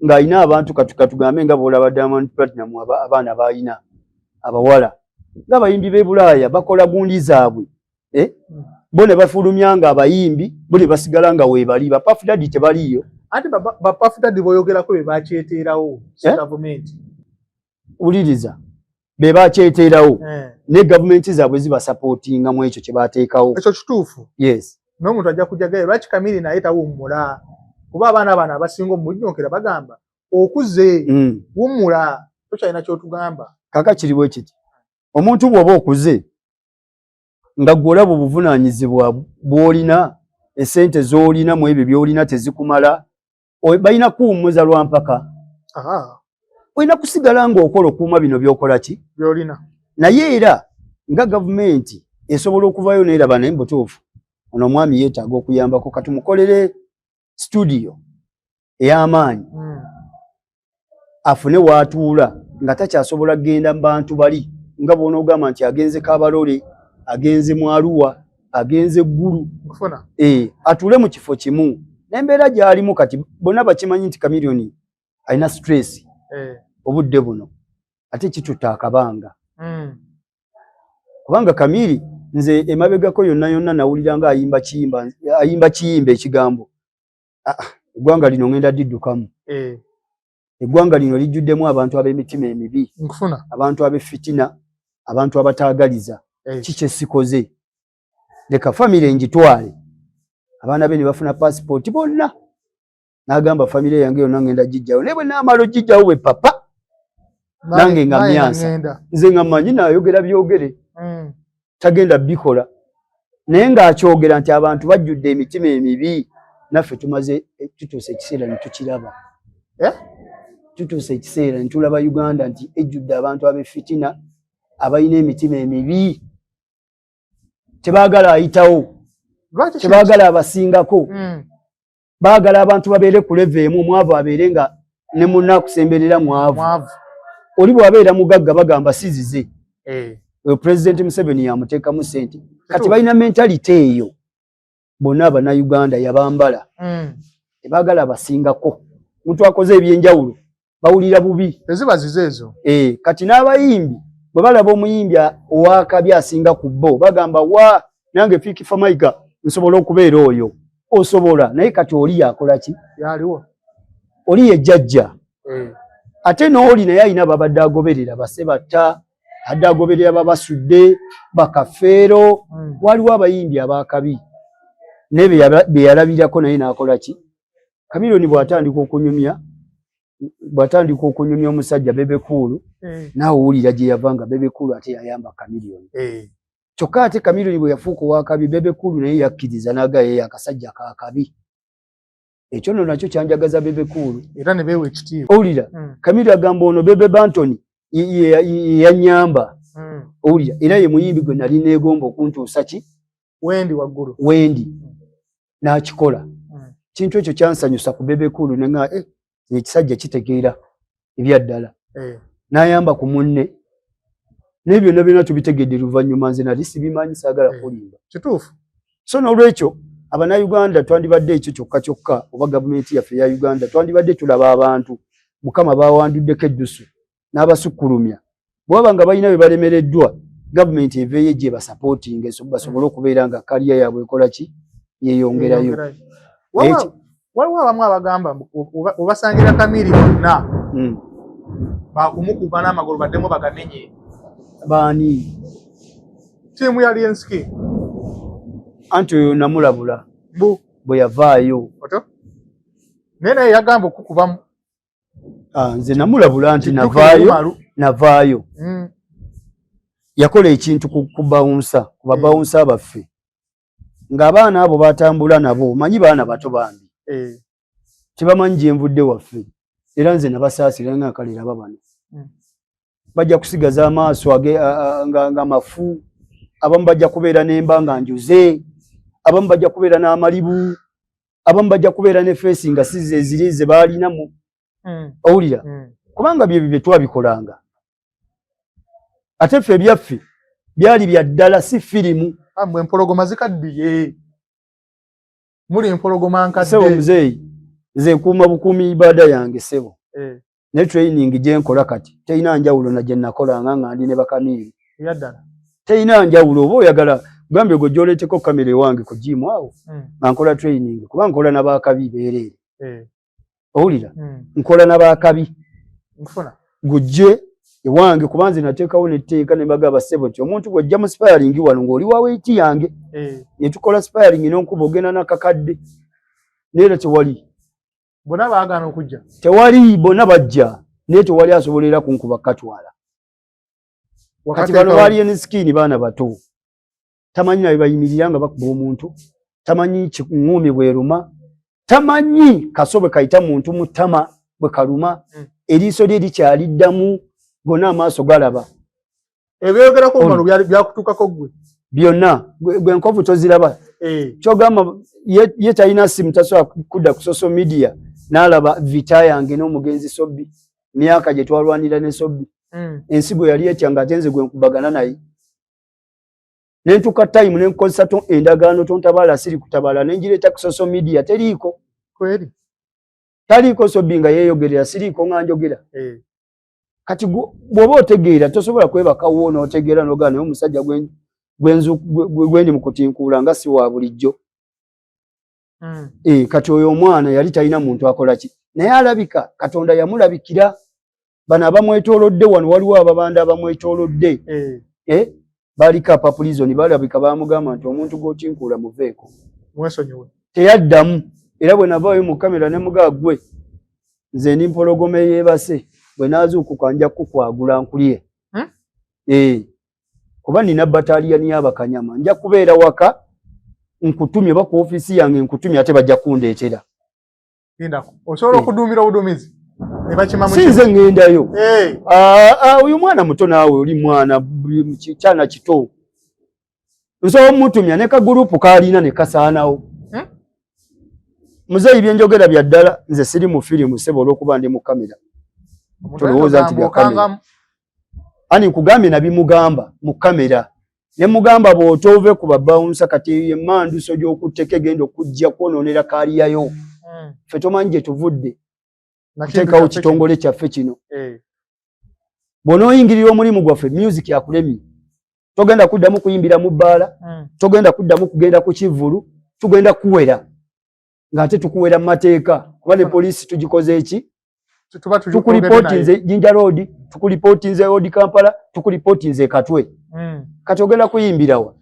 ng'alina abantu katugambe nga bw'olaba Diamond Platinum abaana b'alina abawala ng'abayimbi b'e Bulaaya bakola gundi zaabwe bo ne bafulumya nga abayimbi bo ne basigala nga weebali ba Puff Daddy tebaliyo ate ba Puff Daddy boyogerako be bakyeteerawo gavumenti uliriza be bakyeteerawo ne gavumenti zaabwe zibasapootinga mu ekyo kye baateekawo ekyo kituufu yes n'omuntu ajja kujjagayo lwaki Chameleone naye tawummula kuba abaana bano abasinga omujjonkera bagamba okuze wummula tokyalina kyotugamba kaka kiri bwe kiti omuntu bw'oba okuze nga gw'olaba obuvunaanyizibwa bw'olina essente z'olina mu ebyo by'olina tezikumala balina kuwummuza lwampaka olina kusigala ng'okola okuuma bino by'okola ki by'olina naye era nga gavumenti esobola okuvayo neeraba naye mbutuufu ono omwami yeetaaga okuyambako katumukolere studio ey'amaanyi afune w'atuula nga takyasobola kgenda mu bantu bali nga bw'onoogamba nti agenze Kabalole agenze mu Arua agenze Ggulu atuule mu kifo kimu n'embeera gy'alimu kati bonna bakimanyi nti Chameleone alina stress obudde buno ate kitutta akabanga kubanga Kamili nze emabegako yonna yonna nawulira nga ayimba kiyimba ekigambo eggwanga lino ngenda diddukamu eggwanga lino lijjuddemu abantu ab'emitima emibi abantu ab'effitina abantu abataagaliza kiki sikoze leka famire njitwale abaana be ne bafuna passport bonna n'agamba famire yange yonna ngenda gijjawo naye bwe naamala ogijjawo bwe papa nange nga myansa nze nga mmanyi naayogera byogere tagenda bikola naye ng'akyogera nti abantu bajjudde emitima emibi naffe tutuuse ekiseera ne tukiraba tutuuse ekiseera ne tulaba Uganda nti ejjudde abantu ab'effitina abalina emitima emibi tebaagala ayitawo tebaagala abasingako baagala abantu babeere ku leve emu omwavu abeere nga ne munna akusemberera mwavu oli bw'abeera mugagga bagamba sizize President Museveni yamuteekamu ssente kati balina mentality eyo bonna abannayuganda yabambala tebaagala abasingako omuntu akoze ebyenjawulo bawulira bubi ezibazize ezo kati n'abayimbi bwe balaba omuyimbi owakabi asinga ku bo bagamba wa nange Fikifa Mayiga nsobola okubeera oyo osobola naye kati oli yakola ki yaliwo oli yejjajja ate n'oli naye alina babadde agoberera basebatta adde agoberera babasudde bakafeero waliwo abayimbi abakabi naye be yalabirako naye n'akola ki Chameleone bw'atandika okunyumya omusajja Bebe Cool naawe owulira gye yava nga Bebe Cool ate yayamba Chameleone kyokka ate Chameleone bwe yafuuka owakabi Bebe Cool naye yakkiriza n'agayo akasajja kaakabi ekyo nno nakyo kyanjagaza Bebe Cool era ne beewa ekitiibwa owulira Chameleone agamba ono Bebe Bantony yanyamba owulira era ye muyimbi gwe nali neegomba okuntuusa ki wendi n'akikola kintu ekyo kyansanyusa ku Bebe Cool nenga ekisajja kitegeera ebyaddala n'ayamba ku munne naye byonna byonna tubitegedde luvannyuma nze nali sibimanyi saagala kulimba kituufu so n'olwekyo abannayuganda twandibadde ekyo kyokka kyokka oba gavumenti yaffe ya Uganda twandibadde tulaba abantu Mukama bawanduddeko eddusu n'abasukkulumya bwaba nga balina bye balemereddwa gavumenti eveeyo gye basapootinga basobole okubeera nga kaliya yaabwe ekola ki yeeyongerayo waliwo abamu abagamba obasangira Kamili bonna bakumukuba n'amagulu baddemu bagamenye baani ttiimu ya Lienski anti oyo namulabula bwe yavaayo naye naye yagamba okukubamu nze namulabula nti navaayo yakola ekintu ku babawunsa baffe ng'abaana abo batambula nabo manyi baana bato bambi tebamanyi gye nvudde waffe era nze nabasaasira nga akalera babano bajja kusigaza amaaso nga mafu abamu bajja kubeera n'embanga njuze, abamu bajja kubeera n'amalibu, abamu bajja kubeera ne feesi nga si ze ziri ze baalinamu. Owulira kubanga bye twabikolanga. Ate ffe ebyaffe byali bya ddala si firimu. Mwe empologoma zikaddiye. Muli empologoma nkadde. Sebo muzeeyi, nze kuuma bukuumi ibada yange sebo. Ne training gye nkola kati teyina njawulo na gye nakolanga nga ndi ne bakamiiri. Yaddala. Teyina njawulo oba oyagala gambye go gyoleeteko kamera ewange ku jimu awo nga nkola training kuba nkola n'abaakabi beereere. Owulira nkola n'abaakabi nfuna gujje ewange kuba nze nateekawo netteeka ne bagamba ssebo nti omuntu bw'ojja mu sparing wano ng'oli wa weight yange ne tukola sparing n'onkuba ogenda n'akakadde neera tewali bonna baagaana okujja tewali bonna bajja naye tewali asobolera kunkuba katwala kati bano baali enisikini baana bato tamanyi nabe bayimirira nga bakuba omuntu tamanyi kiŋŋuumi bweruma tamanyi kaso bwe kayita muntu mu ttama bwe kaluma eriiso lye likyaliddamu gonna amaaso galaba ebyogerako bano byakutuukako gwe byonna gwe nkovu toziraba kyogamba ye talina simu tasobola kudda ku social media n'alaba vita yange n'omugenzi Sobbi myaka gye twalwanira ne Sobbi ensigo yali etya nga ate nze gwe nkubagana naye nentuka time nenkozesa endagaano tontabaala siri kutabaala nengireeta ku social media teriiko kweri taliiko Sobbi nga yeeyogerera siriiko nga njogera kati bw'oba otegeera tosobola kwebakawo n'otegeera n'ogaa naye omusajja gwendi mu kutinkuula nga si wa bulijjo kati oyo omwana yali talina muntu akola ki naye alabika Katonda yamulabikira bano abamwetoolodde wano waliwo ababanda abamwetoolodde baaliko apapulizoni balabika baamugamba nti omuntu gw'otinkuula muveeko teyaddamu era bwe navaayo mu kamera ne mugaa gwe nze ndi mpologoma eyeebase bwe naazuukuka nja kukwagula nkulye kuba nina bataliyani y'Abakanyama nja kubeera waka nkutumye oba ku ofiisi yange nkutumye ate bajja kundeetera osobola okuduumira obuduumizi sinze ŋŋendayo oyo mwana muto naawe oli mwana kyana kito nsobola mutumya ne kagurupu kaalina ne kasaanawo muzeeyi byenjogera bya ddala nze siri mu firimu sebo olw'okuba ndi mu kamera tolowooza nti bya kamera ani nkugambye nabimugamba mu kamera ne mugamba bw'otove ku babawunsa kati emmanduso gy'okutteko egenda okujja kwonoonera kaaliyayo ffe tomanyi gye tuvudde kuteekawo kitongole kyaffe kino bw'onooyingirira omulimu gwaffe music yakulemye togenda kuddamu kuyimbira mu bbaala togenda kuddamu kugenda ku kivvulu tugenda kuwera ng'ate tukuwera mu mateeka kuba ne poliisi tugikoze eki tukulipootinze Jinja Road tukulipootinze Old Kampala tukulipootinze Katwe kati ogenda kuyimbirawa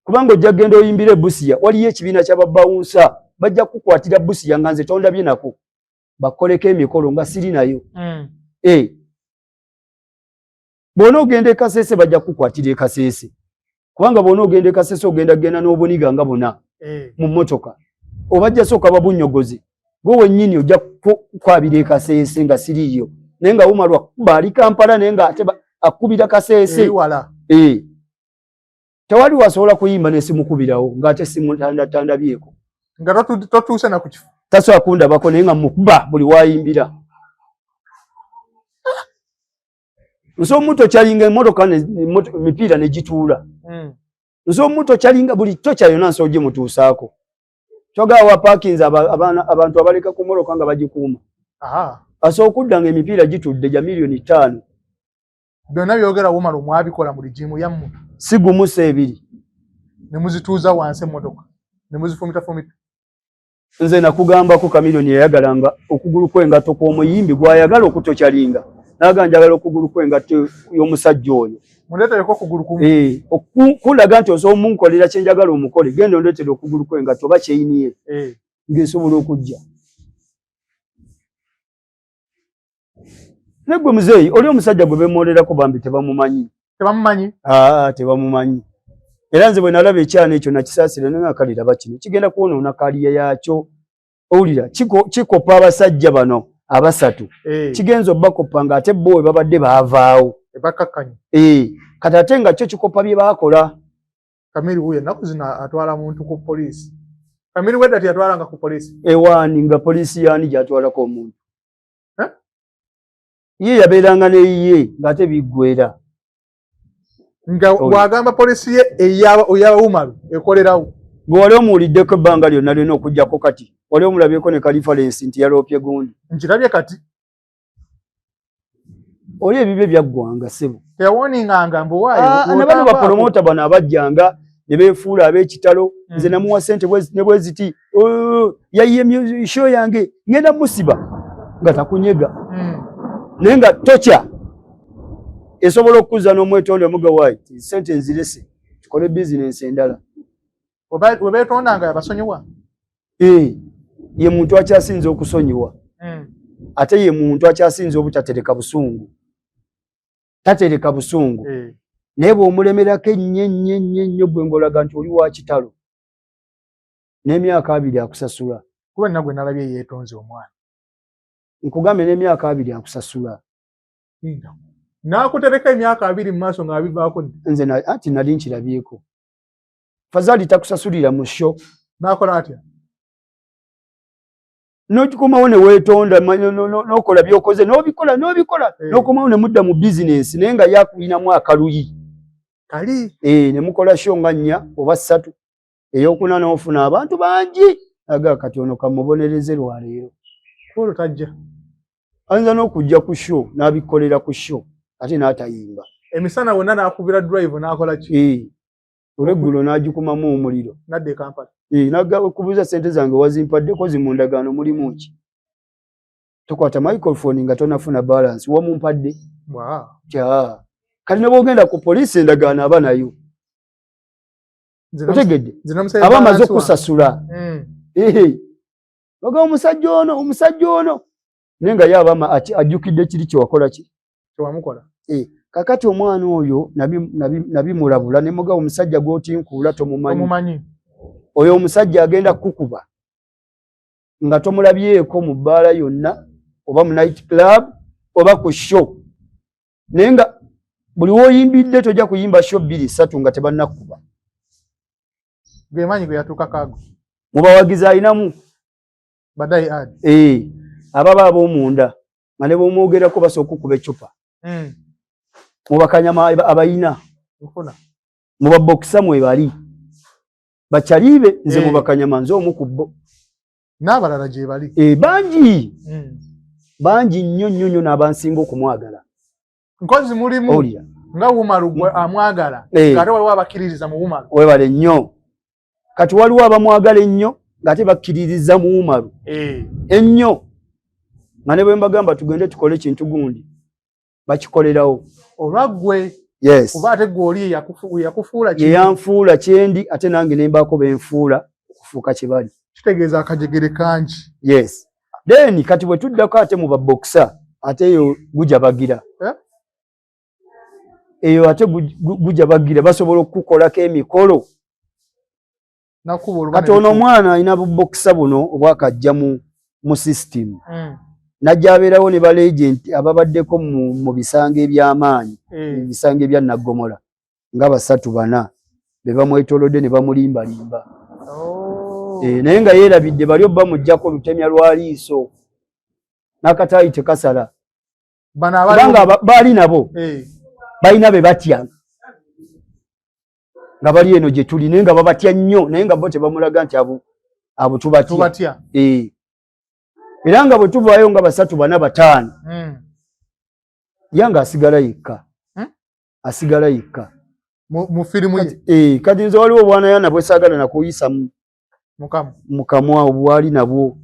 kubanga ojja genda oyimbire Busia waliyo ekibiina ky'ababawunsa bajja kukwatira Busia nga nze tondabye nako bakoleko emikolo nga siri nayo bw'ona ogenda e Kasese bajja kukwatira e Kasese kubanga bw'ona ogenda e Kasese ogenda genda n'obuniga nga buna mu mmotoka obajja sooka babunyogozi gwe wennyini ojja kwabira e Kasese nga siriyo naye nga wumalwa kuba ali Kampala naye nga ate akubira Kasese tewali wasobola kuyimba nesimukubirawo ng'ate simutandabyeko nga totuuse na ku kifo tasobola kundabako naye nga mukuba buli wayimbira nso omuntu kyalinga emmotoka emipiira ne gituula nso omuntu kyalinga buli tocha yonna nso gye mutuusaako kyogaawo apaakinze abantu abaleka ku mmoloka nga bagikuuma asobola okuddanga emipiira gitudde gya $5,000,000 byonna byogera wumala omwabikola mu lijimu yammwe si gumu seebiri ne muzituuza wansi emmotoka ne muzifumita nze nakugambako Kamiliyoni yayagalanga okugulu kw'engatto kw'omuyimbi gw'ayagala okutokyalinga naga njagala okugulu kw'engatto y'omusajja oyo mundeetereko okugulu kumu kulaga nti osobola omunkolera kye njagala omukole genda ondeetere okugulu kw'engatto oba kyeyiniye ng'esobola okujja negwe muzeeyi oli omusajja gwe beemwolerako bambi tebamumanyi tebamumanyi era nze bwe nalaba ekyana ekyo nakisaasira nengakaliraba kino kigenda kwonoona kaaliya yaakyo owulira kikopa abasajja bano abasatu kigenza obbakopa ng'ate bo we babadde baavaawo bakkakkanya kati ate nga kyo kikopa bye baakola Kamili huyo naku zina atwala muntu ku police. Kamili weda ti atwala nga ku police. Ewani nga police yani jatwala ko muntu. Ye yabeeranga ne ye ngate bigwera. Nga wagamba police ye eyaba Umaru ekolerawo. Gwe wali omuwuliddeko ebbanga lyonna lyonna okujjako kati. Wali omulabyeko ne Kalifalensi nti yaloopye gundi. Nkirabye kati. Oli ebibye byaggwanga ssebo. Tewoninganga mbu waayo. Nabano bapromota bano abajjanga ne beefuula ab'ekitalo nze namuwa ssente ne bwe ziti yayiye show yange ngenda musiba nga takunyega. Naye nga tokya esobola okuzza n'omwetonde omuga waayi ssente nzirese tukole bizinensi endala. Webeetondanga yabasonyiwa? Ye muntu akyasinza okusonyiwa. Ate ye muntu akyasinza obutatereka busungu. Tatereka busungu. Naye bw'omulemerako ennyo bwe ng'olaga nti oli wa kitalo. N'emyaka 2 akusasula. Kuba nagwe nalabye yeetonze omwana. Nkugambe n'emyaka 2 akusasula. N'akutereka emyaka 2 mu maaso ng'abivaako. Nze ati nali nkirabyeko. Fazali takusasulira mu show. N'akola atya? N'okikomawo ne weetonda n'okola by'okoze n'obikola n'okomawo ne mudda mu bizinensi naye nga yakulinamu akaluyi. Kali? Ne mukola show nga 4 oba 3 ey'okuna n'ofuna abantu bangi aga kati ono kamubonereze lwaleero. Kolo tajja. Ayinza n'okujja ku show n'abikolera ku show ate n'atayimba. Emisana wonna n'akubira drive n'akola ki? Olweggulo n'agikumamu omuliro. Nadde Kampala. Naggawe kubuuza ssente zange wazimpadde mu ndagaano mulimu ki? Tokwata microphone nga tonafuna balance wamumpadde. Kya kati ne bw'ogenda ku poliisi endagaano aba nayo. Otegedde? Aba amaze okusasula. Baga omusajja ono. Naye nga ye aba ajjukidde kiri kye wakola ki? Kyewamukola. Kakati omwana oyo nabimulabula ne muga omusajja gw'otinkuula tomumanyi. Oyo omusajja agenda kukuba nga tomulabyeko mu bbaala yonna oba mu night club oba ku show. Naye nga buli w'oyimbidde tojja kuyimba show 2-3 nga tebannakuba. Gemanyi gwe yatuuka kaago. Mu bawagizi alinamu. Badai adi. Ababa ab'omunda nga ne bw'omwogerako basooka okukuba eccupa. Mu bakanyama abayina. Mu babokisa mwebali. Bachalibe nze mu bakanyama nze omu ku bo. N'abalala gye bali. Bangi. Bangi nnyo n'abansinga okumwagala. Nkozi mulimu nga Umaru gwe amwagala. Ng'ate waliwo abakkiririza mu Umaru. Webale nnyo. Kati waliwo abamwagala ennyo ng'ate bakkiririza mu Umaru. Ennyo. Nga ne bwe mbagamba tugende tukole ekintu gundi. Bakikolerawo. Olwaggwe. Yes. Kuba ate gw'oli yakufuula ki? Yanfuula kyendi ate nange ne mbaako benfuula okufuuka kye bali. Kitegeeza akajegere kangi. Yes. Then kati bwe tuddako ate mu babokisa ate eyo gujabagira. Eyo ate gujabagira basobola okukolako emikolo. Kati ono omwana alina bubokisa buno obwakajja mu system. Najja abeerawo ne balegenti ababaddeko mu bisanga eby'amaanyi, ebisanga ebya Naggomola nga 3-4 be bamwetolodde ne bamulimbalimba. Naye nga yeerabidde bali bamuggyako lutemya lwa liiso n'akataayi tekasala. Kubanga baali nabo balina be batya nga bali eno gye tuli naye nga babatya nnyo naye nga bo tebamulaga nti abo tubatya. Era nga bwe tuvaayo nga 3-4-5 yanga asigala yekka. Asigala yekka. Mu firimu ye? Kati nze waliwo obwana yana bwesaagala nakuyisa mukamwa obwali nabwo.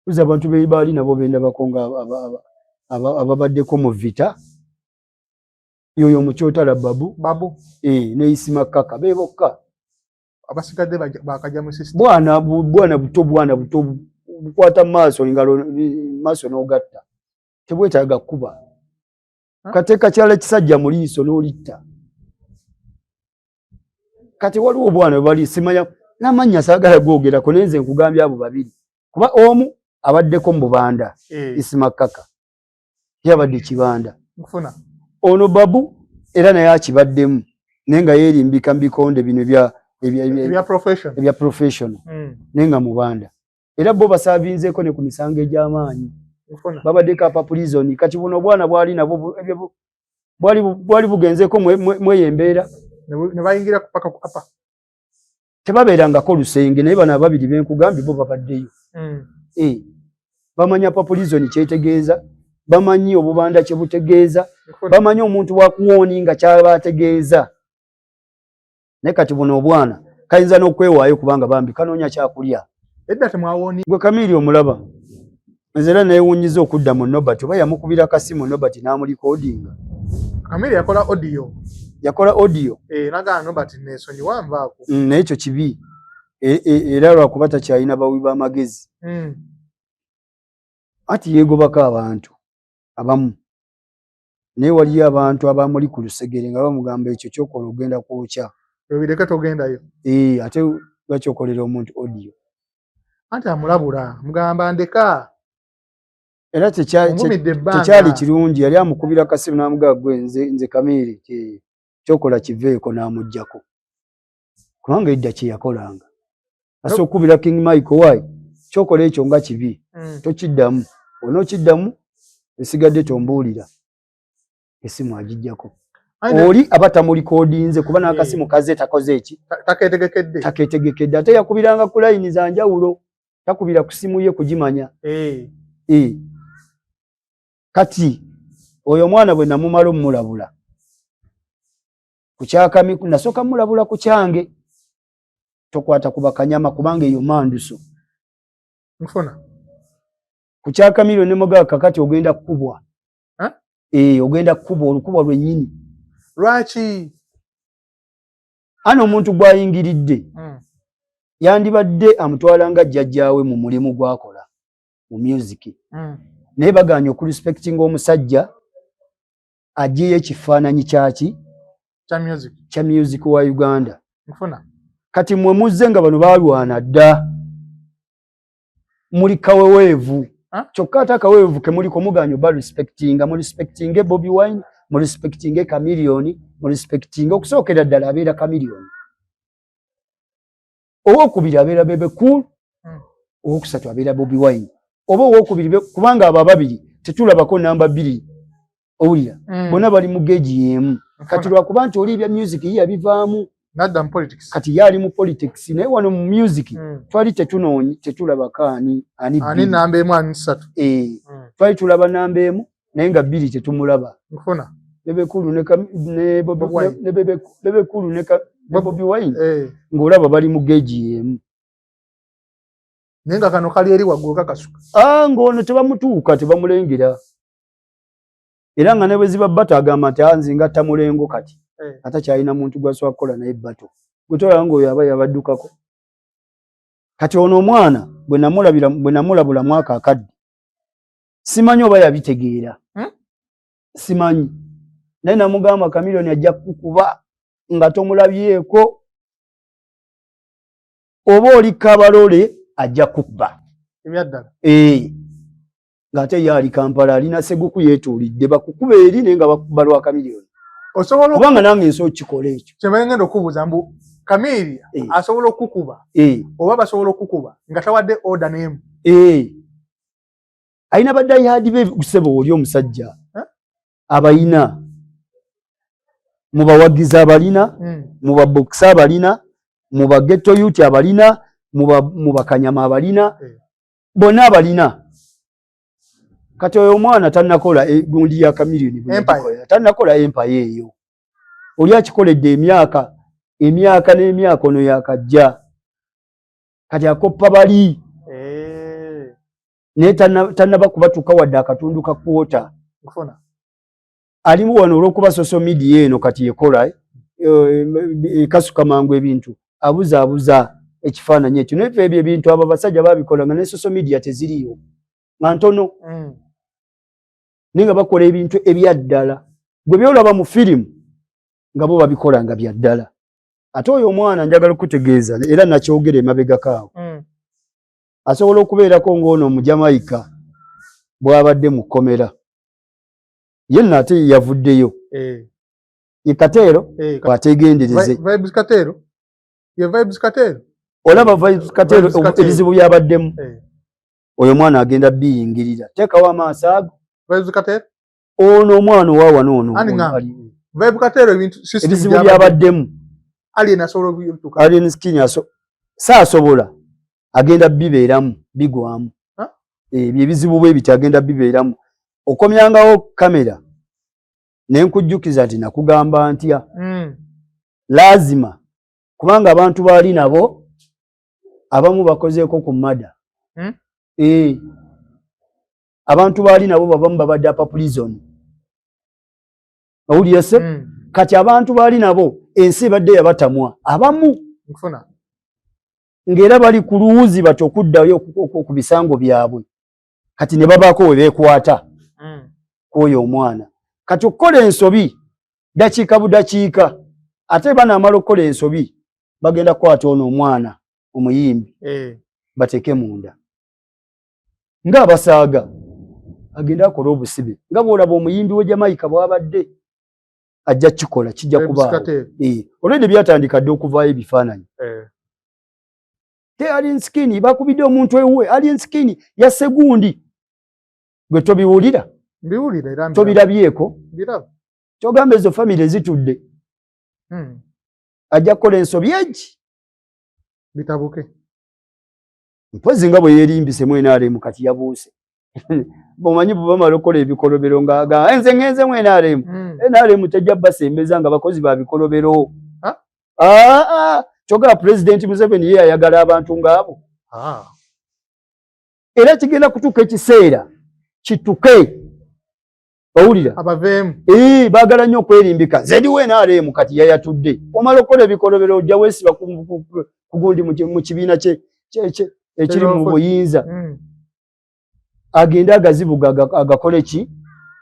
Uza abantu be baali nabo bendabako nga ababaddeko mu vita. Yoyo mukyotala babu. Ne Isima Kaka be bokka. Abasigadde bakajja mu system. Bwana buto. Bukwata maaso ngalo maaso n'ogatta. Tebwetaaga kuba. Kateeka kyala kisajja mu liiso n'olitta. Kati waliwo obwana bali simanya n'amannya saagala googerako naye nze nkugambye abo babiri. Kuba omu abaddeko mu Bubanda. Isima Kaka. Yabadde Kibanda. Ono babu era naye akibaddemu. nenga yerimbika mbikonde bino ebya professional nenga mubanda era bo basavinzeko ne ku misango egy'amaanyi babadde kapa prison kati buno bwana bwali nabo bwali bugenzeko mweyembeera ne bayingira kupaka ku apa tebabeerangako lusenge naye bano ababiri benkugambye bo babaddeyo bamanya pa prison kyetegeeza bamanyi obubanda kye butegeeza bamanyi omuntu wakuwoninga kyaba ategeeza naye kati buno obwana kayinza n'okwewaayo kubanga bambi kanoonya kyakulya edda temwawoni gwe Kamili omulaba nze era neewunyiza okudda mu Nobert oba yamukubira kasimu Nobert n'amulikodinga Kamili yakola audio nagana Nobert nesonyiwa nvaako naye ekyo kibi era lwakuba takyalina bawi b'amagezi ati yeegobako abantu abamu naye waliyo abantu abamuli ku lusegere nga bamugamba ekyo kyokola ogenda kwokya bireke togendayo ate bakyokolera omuntu audio anti amulabula mugamba ndeka era tekyali kirungi yali amukubira kasimu n'amugamba gwe nze Kamili kyokola kiveeko n'amuggyako kubanga edda kye yakolanga ase okubira King Michael wayi kyokola ekyo nga kibi tokiddamu onookiddamu esigadde tombuulira esimu agijjako oli aba tamulikodinze kuba n'akasimu kaze takoze eki takeetegekedde ate yakubiranga ku layini za njawulo takubira ku simu ye kugimanya kati oyo mwana bwe namumala omulabula ku kyakami nasooka mulabula ku kyange tokwata ku bakanyama kubanga eyo manduso mfuna ku kyakamiro ne mugaka kati ogenda kukubwa ogenda kukubwa olukubwa lwennyini lwaki ano omuntu gwayingiridde yandibadde amutwalanga jjajjaawe mu mulimu gwakola mu music naye baganye okurespectinga omusajja agiyeyo ekifaananyi kyaki kya music wa Uganda kati mwe muzze nga bano baalwana dda muli kaweweevu kyokka ate akaweevu ke muliko muganye oba respectinga murespectinge Bobi Wine murespectinge Chameleone murespectinge okusookera ddala abeera Chameleone owokubiri abeera Bebe Cool owokusatu abeera Bobi Wine oba owokubiri kubanga abo ababiri tetulabako namba 2 owulira bonna bali mu geegi y'emu kati lwakuba nti oli ebya music ye yabivaamu kati ye ali mu politics naye wano mu music twali tetulabako ani namba emu ani ssatu twali tulaba namba emu naye nga 2 tetumulaba Bebe Cool ne Bobi Wine ng'olaba bali mu geegi y'emu naye nga kano kali eri waggulu kakasuka ng'ono tebamutuuka tebamulengera era nga ne bwe ziba bbato agamba nti anzi ngatta mulengo kati atakyalina muntu gwasobola kukola naye bbato gwe tolaba ng'oyo aba yabaddukako kati ono omwana bwe namulabula mwaka akadde simanyi oba yabitegeera simanyi naye namugamba Chameleone ajja kukuba nga tomulabyeko oba oli kabalole ajja kukuba ebyaddala ng'ate ye ali Kampala alina seguku yeetuulidde bakukuba eri naye nga bakuba lwa Chameleone kubanga nange nsobola kikola ekyo kyemagenda okubuuza mbu Kamili asobola okukuba oba basobola okukuba nga tawadde order n'emu alina badayihadi be kusebo oli omusajja abalina mu bawagizi abalina mu babokisa abalina mu bageto youth abalina mu bakanyama abalina bonna abalina kati oyo omwana tannakola gundi ya Chameleone tannakola empire eyo oli akikoledde emyaka n'emyaka ono yakajja kati akoppa bali naye tannaba kubatuuka wadde akatundu ka kwota alimu wano olw'okuba social media eno kati ekola ekasuka mangu ebintu abuzaabuza ekifaananyi ekyo naye ebyo ebintu abo abasajja babikola nga ne social media teziriyo nga ntono naye nga bakola ebintu ebyaddala gwe byolaba mu firimu nga bo babikola nga byaddala ate oyo omwana njagala okutegeeza era nakyogera emabegakaawo asobola okubeerako ng'ono mu Jamaica bw'abadde mu kkomera yenna ate yavuddeyo Ye Katero wategendereze. Vibes Katero. Ye Vibes Katero. Olaba Vibes Katero ebizibu byabaddemu. Oyo mwana agenda biyingirira. Tekawo amaaso ago. Vibes Katero. Ono omwana wawa n'ono. Vibes Katero ebintu system ebizibu byabaddemu. Alien solo bituka. Alien skin aso. Saasobola agenda bibeeramu bigwamu. Ebizibu bwe bitagenda bibeeramu. Okomyangawo kamera nenkujjukiza nti nakugamba ntya. Lazima kubanga abantu baali nabo abamu bakozeeko ku mada. Abantu baali nabo babamu babadde apa prison. Owulira se? Kati abantu baali nabo ensi badde yabatamwa abamu nkufuna ngera bali ku luwuzi batokuddayo ku bisango byabwe. Kati ne babaako we beekwata kwoyo omwana. Kati okukola ensobi dakiika budakiika ate banaamala okukola ensobi bagenda kukwata ono omwana omuyimbi bateke munda ng'abasaaga agenda akola obusibe nga bw'olaba omuyimbi we Jamaica bw'abadde ajja kikola kijja kubaawo. Olwedde byatandika dde okuvaayo ebifaananyi. Te Alien Skin bakubidde omuntu ewuwe. Alien Skin yasse gundi gwe tobiwulira. Mbiwulira era tobirabyeko. Biraba. Kyogamba ezo famire zitudde. Ajja kukola ensobi egi. Bitabuke. Mpozi nga bwe yeerimbise NRM kati yabuuse. Bomanyi bwe bamala okukola ebikolobero ng'agamba nze ngenze NRM. NRM tejja basembeza nga bakozi ba bikolobero. Kyogamba President Museveni ye ayagala abantu ng'abo. Era kigenda kutuuka ekiseera kituke. Owulira? Abaveemu. Baagala nnyo okwerimbika. Zediwe NRM kati yayatudde. Omala okukola ebikolobero ojja weesiba kugundi mu kibiina kye ekiri mu buyinza. Agenda agazibuga agakole ki?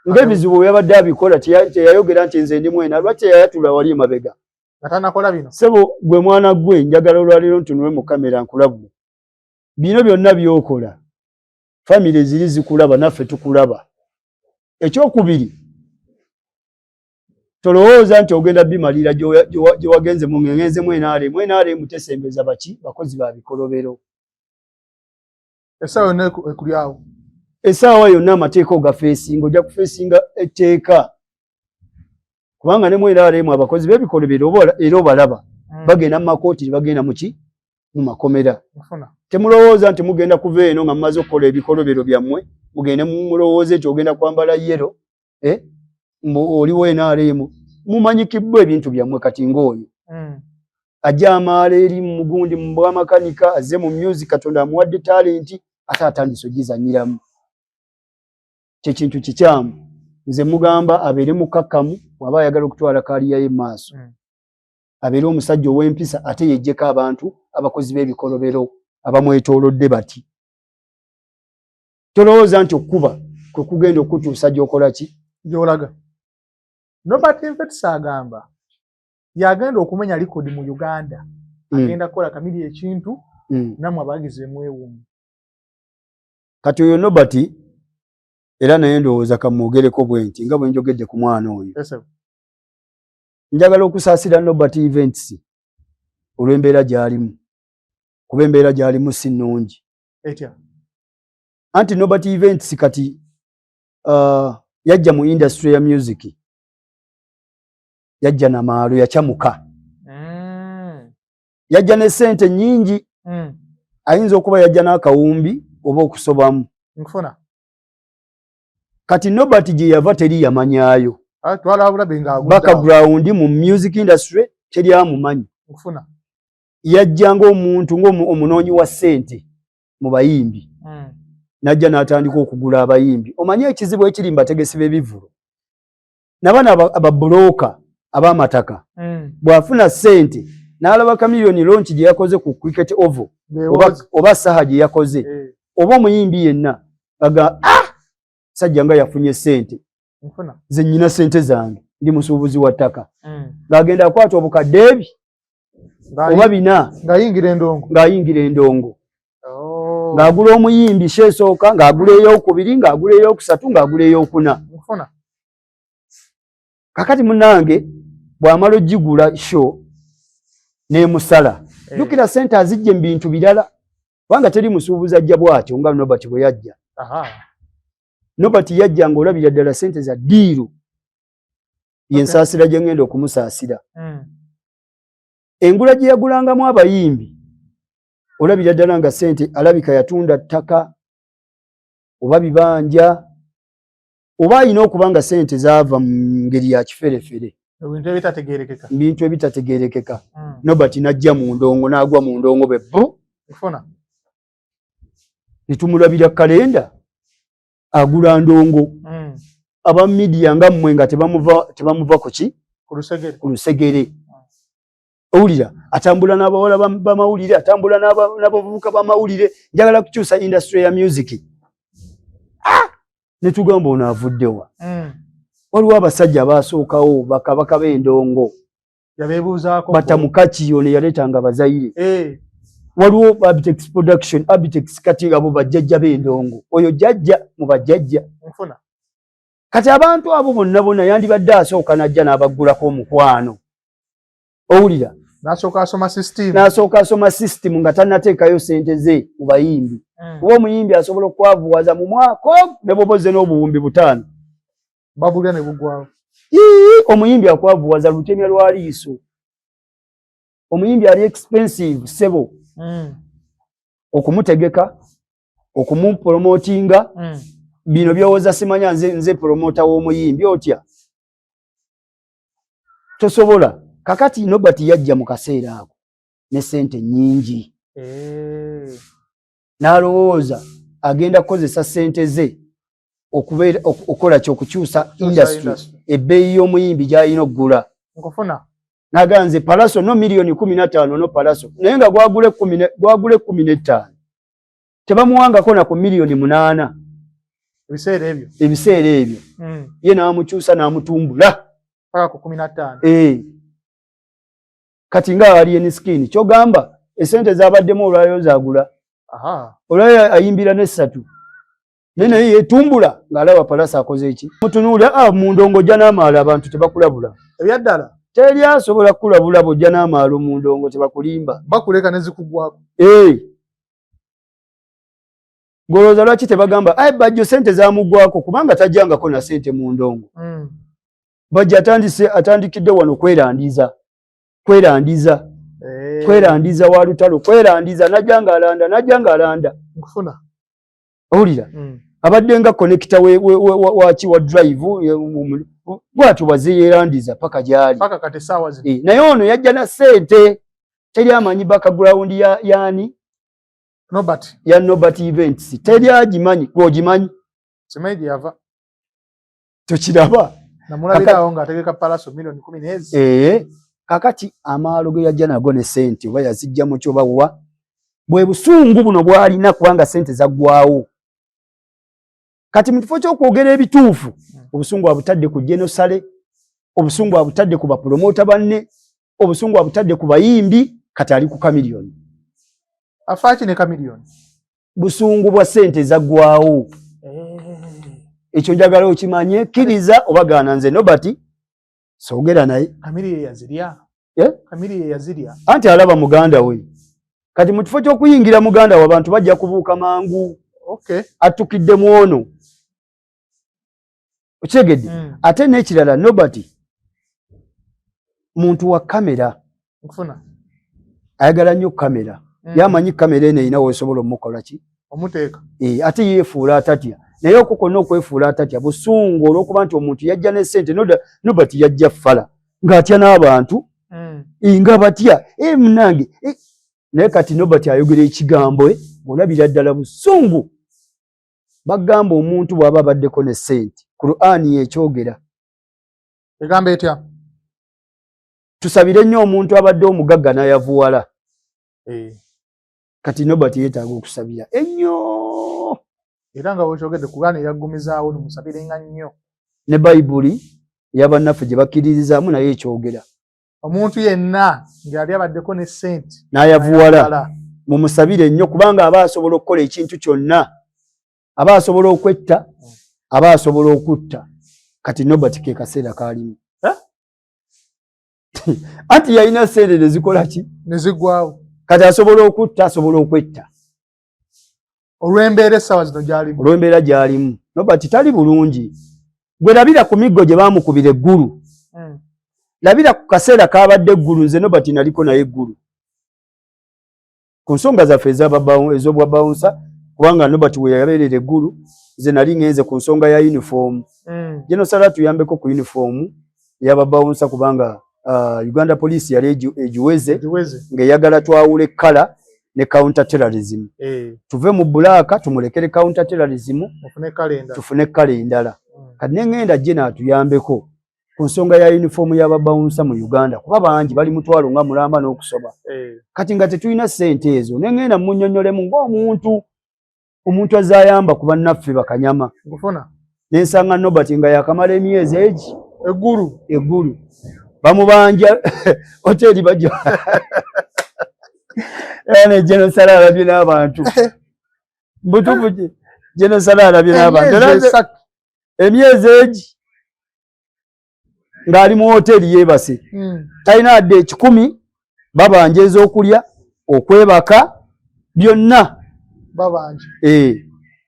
Ng'ebizibu byabadde abikola teyayogera nti nze ndi mwena. Lwaki yayatula wali emabega? Atanakola bino. Sebo gwe mwana gwe njagala olwaliro ntunule mu kamera nkulabu. Bino byonna by'okola. Famire ziri zikulaba naffe tukulaba. Ekyokubiri tolowooza nti ogenda bimalira gye wagenze mu ngenze NRM tesembeza baki bakozi ba bikolobero. Essaawa yonna ekuli awo. Essaawa yonna amateeka ogafeesinga ojja kufeesinga etteeka. Kubanga ne NRM abakozi b'ebikolobero era obalaba bagenda mu makooti bagenda mu makomera. Temulowooza nti mugenda kuva eno nga mumaze okukola ebikolobero byammwe mugende mulowooze nti ogenda kwambala yero oliwo NRM mumanyikibbwa ebintu byammwe kati ng'oyo ajja amaala eri mu mugundi mu bwamakanika azze mu music Katonda amuwadde talenti ate atandise ogizanyiramu. Kyekintu kikyamu. Nze mugamba abeere mukakkamu waba ayagala okutwala kaaliya ye maaso. Abeere omusajja ow'empisa ate yejjeko abantu abakozi b'ebikolobero abamwetoolodde bati. Tolowooza nti okkuba kwe kugenda okutuusa gy'okola ki? Gy'olaga. Nobert Mpetis agamba yagenda okumenya likodi mu Uganda. Agenda kukola kamiri ekintu namwe abagize mwewumu. Kati oyo Nobert era naye ndowooza kamwogereko bwe nti nga bwe njogedde ku mwana oyo. Njagala okusaasira Nobert Events olw'embeera gy'alimu. Kuba embeera gy'alimu si nnungi. Anti Nobert Events kati yajja mu industry ya music. Yajja na maalo yakyamuka. Yajja ne ssente nnyingi. Ayinza okuba yajja n'akawumbi oba okusobamu. Nkufuna. Kati Nobert gye yava teri yamanyaayo. Background mu music industry teri amumanyi. Nkufuna. Yajja ng'omuntu ng'omunoonyi wa ssente mu bayimbi. Najja n'atandika okugula abayimbi. Omanyi ekizibu ekiri mbategesi b'ebivulo. Nabana ababulooka ab'amataka. Bw'afuna ssente n'alaba kamiliyoni launch gye yakoze ku Cricket Oval oba saha gye yakoze oba omuyimbi yenna aga sajja nga yafunye ssente. Nze nnyina ssente zange ndi musuubuzi wa ttaka. Ng'agenda akwata obukadde ebi oba bina ng'ayingira endongo. Ng'agula omuyimbi sheesooka ng'agula ey'okubiri ng'agula ey'okusatu ng'agula ey'okuna. Kakati munnange bw'amala ogigula show n'emusala jjukira ssente azijja mu bintu birala kubanga teri musuubuzi ajja bw'atyo nga Nobert bwe yajja. Nobert yajja ng'olabira ddala ssente za ddiiru yensaasira gye ngenda okumusaasira. Engula gye yagulangamu abayimbi olabira ddala nga ssente alabika yatunda ttaka oba bibanja oba alina okuba nga ssente zaava mu ngeri ya kiferefere. Bintu ebitategeerekeka. Nobert najja mu ndongo n'agwa mu ndongo bwe bbu. Ne tumulabira kalenda agula ndongo. Aba media nga mmwe nga tebamuva ku ki? Ku lusegere. Owulira atambula n'abawala b'amawulire, atambula n'abavubuka b'amawulire, njagala kukyusa industry ya music. Ne tugamba ono avuddewa. Waliwo abasajja abaasookawo bakabaka b'endongo. Yabeebuuzaako. Batamukakiyo ne yaleetanga Bazaire. Waliwo Abitex Production, Abitex kati abo bajjajja b'endongo. Oyo jjajja mu bajjajja. Kati abantu abo bonna yandibadde asooka n'ajja n'abaggulako omukwano. Owulira? N'asooka asoma system nga tannateekayo ssente ze mu bayimbi. Kuba omuyimbi asobola okwavuwaza mu mwaka ne boboze n'obuwumbi 5. Babulya ne bugwawo. Omuyimbi akwavuwaza lutemya lwa liiso. Omuyimbi ali expensive sebo. Okumutegeka, okumupromotinga, bino byowoza simanya nze promota w'omuyimbi otya. Tosobola. Kakati Nobert yajja mu kaseera ako ne ssente nnyingi. N'alowooza agenda kukozesa ssente ze okukola ky'okukyusa industry ebbeeyi y'omuyimbi gy'alina okugula. N'aganze Palaso no miliyoni 15 no Palaso naye nga gwagule 15 tebamuwangako na ku miliyoni 8 ebiseera ebyo ye n'amukyusa n'amutumbula paka ku 15. Kati nga ali enskin kyogamba essente zabaddemu olwayo zagula. Olwayo ayimbira n'essatu naye yetumbula ng'alaba Palaso akoze eki mutunuulira mu ndongo jja n'amaala abantu tebakulabula ebyaddala. Teri asobola kulabula bojja n'amaalo mu ndongo tebakulimba. Bakuleka ne zikugwako. Goloza lwaki tebagamba bajjo ssente zamugwako kubanga tajjangako na ssente mu ndongo. Bajja atandikidde wano kwerandiza. Kwerandiza wa lutalo, kwerandiza najjanga alanda. Nkufuna. Owulira? Abadde nga connector wa drive bwatu bazeyerandiza paka gyali. Paka kati sawa zino. Naye ono yajja na ssente. Teri amanyi background yani Nobert. Ya Nobert Events. Teri agimanyi, gwogimanyi. Simeji yava. Tokiraba. Namulabira awo ng'ategeka Palaso miliyoni 10. Kakati amaalo ge yajja nago ne ssente oba yazijja mu kyo bawa bwe busungu buno bwalina kubanga ssente zaggwawo. Kati mu kifo ky'okwogera ebituufu obusungu abutadde ku Genosale, obusungu abutadde ku bapromota banne, obusungu abutadde ku bayimbi, kati ali ku kamiliyoni. Afaaki ne kamiliyoni. Busungu bwa ssente zaggwawo. Ekyo njagala okimanye, kkiriza oba gaana nze Nobert soogera naye. Kamiri yazirya. Kamiri yazirya. Anti alaba muganda we. Kati mu kifo ky'okuyingira muganda we abantu bajja kubuuka mangu. Attukidde muono. Okitegedde? Ate n'ekirala Nobert muntu wa kamera. Nkufuna. Ayagala nnyo kamera. Yamanyi kamera eno erina weesobola omukola ki? Omuteeka. Ate yeefuula atatya. Naye okukona okwefuula atatya busungu olw'okuba nti omuntu yajja ne ssente Nobert yajja ffala ng'atya n'abantu nga batya munange naye kati Nobert ayogera ekigambo ng'olabira ddala busungu. Bagamba omuntu bw'aba abaddeko ne ssente Qur'ani yekyogera. Egamba etya? Tusabire nnyo omuntu abadde omugagga n'ayavuwala. Kati Nobert yeetaaga okusabira ennyo. Era nga bw'okyogedde Qur'ani yaggumizaawo nomusabire nga nnyo. Ne Bayibuli y'abannaffe gye bakkiririzaamu naye ekyogera. Omuntu yenna ng'ali abaddeko ne ssente n'ayavuwala mumusabire nnyo kubanga aba asobola okukola ekintu kyonna. Aba asobola okwetta, aba asobola okutta. Kati Nobert ke kaseera kaalimu. anti yalina sente nezikola ki nezigwawo kati asobola okutta asobola okwetta olw'embeera essaawa zino gy'alimu olw'embeera gy'alimu Nobert tali bulungi gwe labira ku miggo gye baamukubira eggulu labira ku kaseera kaabadde eggulu nze Nobert naliko naye eggulu ku nsonga zaffe ez'obwa bawunsa kubanga Nobert we yabeerera eggulu nze nali ngenze ku nsonga ya uniform General Sarah tuyambeko ku uniform y'ababawunsa kubanga Uganda Police yali ejiweze ng'eyagala twawule kala ne counter terrorism tuve mu black tumulekere counter terrorism tufune kala endala kati ngenda je natuyambeko ku nsonga ya uniform y'ababawunsa mu Uganda kuba bangi bali mutwalo nga mulamba n'okusoba kati nga tetulina sente ezo ngenda munnyonnyolemu omuntu azayamba kuba naffe bakanyama ngufuna nensanga Nobert nga yakamala emyezi egi eggulu bamubanja hoteli bajja ene General Sarah alabye n'abantu mbutubu General Sarah alabye n'abantu emyezi egi ng'ali mu hoteli yeebase talina adde 10 babanja ez'okulya okwebaka byonna babanje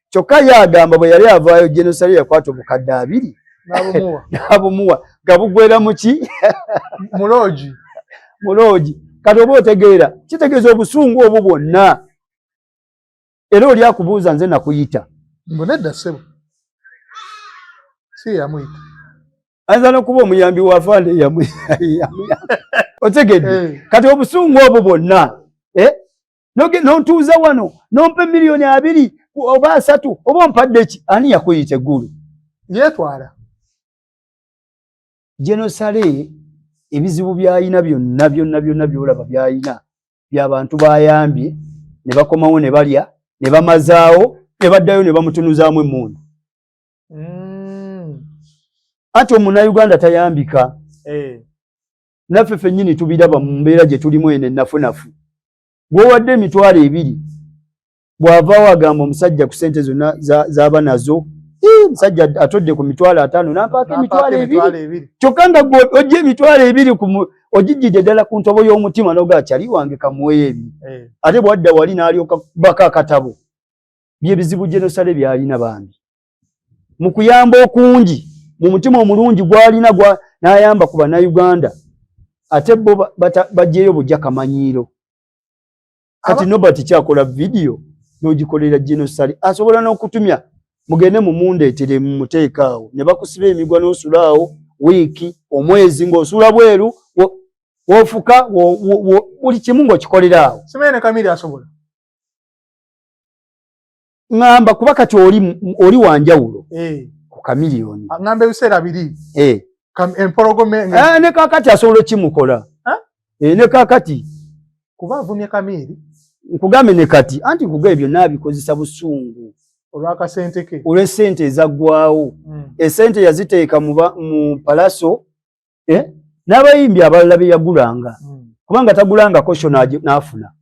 kyokka yagamba bwe yali avaayo General Sarah yakwata obukadde 2 n'abumuwa gabugwera muki muloji kati oba otegeera kitegeeza obusungu obwo bwonna era oli akubuuza nze nakuyita mbonedda ssebo si yamuyita ayinza n'okuba omuyambi wa fande otegedde kati obusungu obwo bwonna nontuuza wano nompe miliyoni 2 oba 3 oba ompadde ki ani yakuyita eggulu yeetwala General Sarah ebizibu byayina byonna byolaba byayina by'abantu bayambye ne bakomawo ne balya ne bamazaawo ne baddayo ne bamutunuzaamu emmundu ate Omunayuganda tayambika naffe ffennyini tubiraba mu mbeera gye tulimu eno ennafunafu gwowadde emitwalo 2 bw'avaawo agamba omusajja ku sente zonna z'aba nazo musajja atodde ku mitwalo 5 n'ampaako emitwalo 2 kyokka nga ojja emitwalo 2 ogijjidde ddala ku ntobo y'omutima n'ogaa kyali wange kamuweyo ebi ate bwadda wali n'alyoka baka akatabo by'ebizibu General Sarah byalina bambi mu kuyamba okungi mu mutima omulungi gwalina n'ayamba ku Bannayuganda ate bo bajjeyo bujja kamanyiiro kati Nobert kyakola video n'ogikolera General Sarah asobola n'okutumya mugende mumundeetere mu muteekaawo ne bakusiba emigwa n'osulaawo wiiki omwezi ng'osula bweru wofuka buli kimu ng'okikolera awo Simene Kamili asobola ngamba kuba kati oli wanjawulo ku Kamiliyoni ngamba ebiseera 2 empologome ne kakati asobola kimukola ne kakati kuba avumye Kamili nkugambe ne kati anti kuga ebyo naabikozesa busungu olw'akasente ke olw'essente ezaggwawo essente yaziteeka mu palaso n'abayimbi abalala be yagulanga kubanga tagulanga kosho n'afuna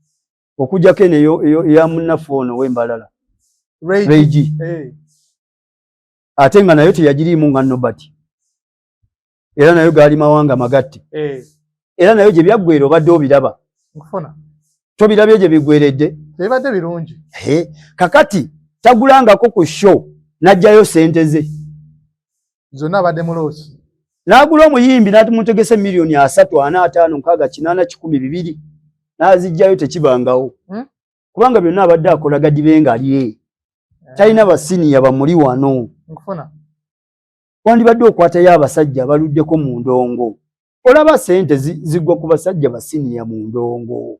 okujjako eneyo eya munnaffe ono w'embalala Reigi ate nga nayo teyagiriimu nga Nobert era nayo gaali mawanga magatte era nayo gye byaggwera obadde obiraba tobirabye gye bigweredde tebadde birungi kakati tagulangako ku show n'ajjayo sente ze zonna abadde muloosi n'agula omuyimbi n'atumutegese miliyoni 3 4 5 6 8 10 2 n'azijjayo tekibangawo kubanga byonna abadde akola Gadibe nga ali talina basiniya bamuli wano wandibadde okwatayo abasajja abaluddeko mu ndongo olaba sente zigwa ku basajja basiniya mu ndongo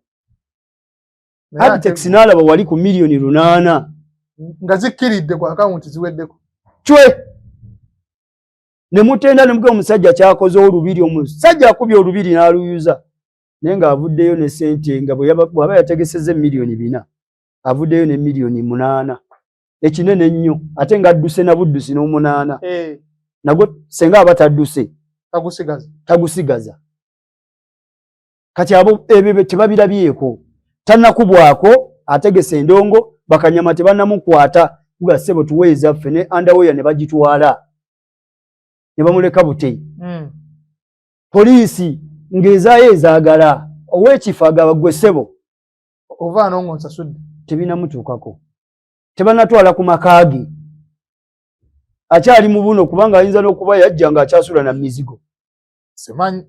Abitex n'alaba wali ku miliyoni 8 nga zikkiridde ku akawunti ziweddeko chwe ne mutenda ne muge omusajja kyakoze olubiri omusajja akubye olubiri n'aluyuza naye nga avuddeyo ne sente nga bw'aba yategeseze miliyoni 4 avuddeyo ne miliyoni 8 ekinene ennyo ate nga adduse na buddusi n'8 nagwo senga aba tadduse tagusigaza kati abo ebyo tebabirabyeko tannakubwako ategese endongo bakanyama tebannamukwata kuba ssebo tuweeza ffe ne underwear ne bagitwala ne bamuleka buteyi poliisi ngezaayo ezaagala ow'ekifo agaba gwe ssebo ova n'ongonsa sudde tebinamutuukako tebanatwala ku makaagi akyali mu buno kubanga ayinza n'okuba yajja ng'akyasula na mizigo simanyi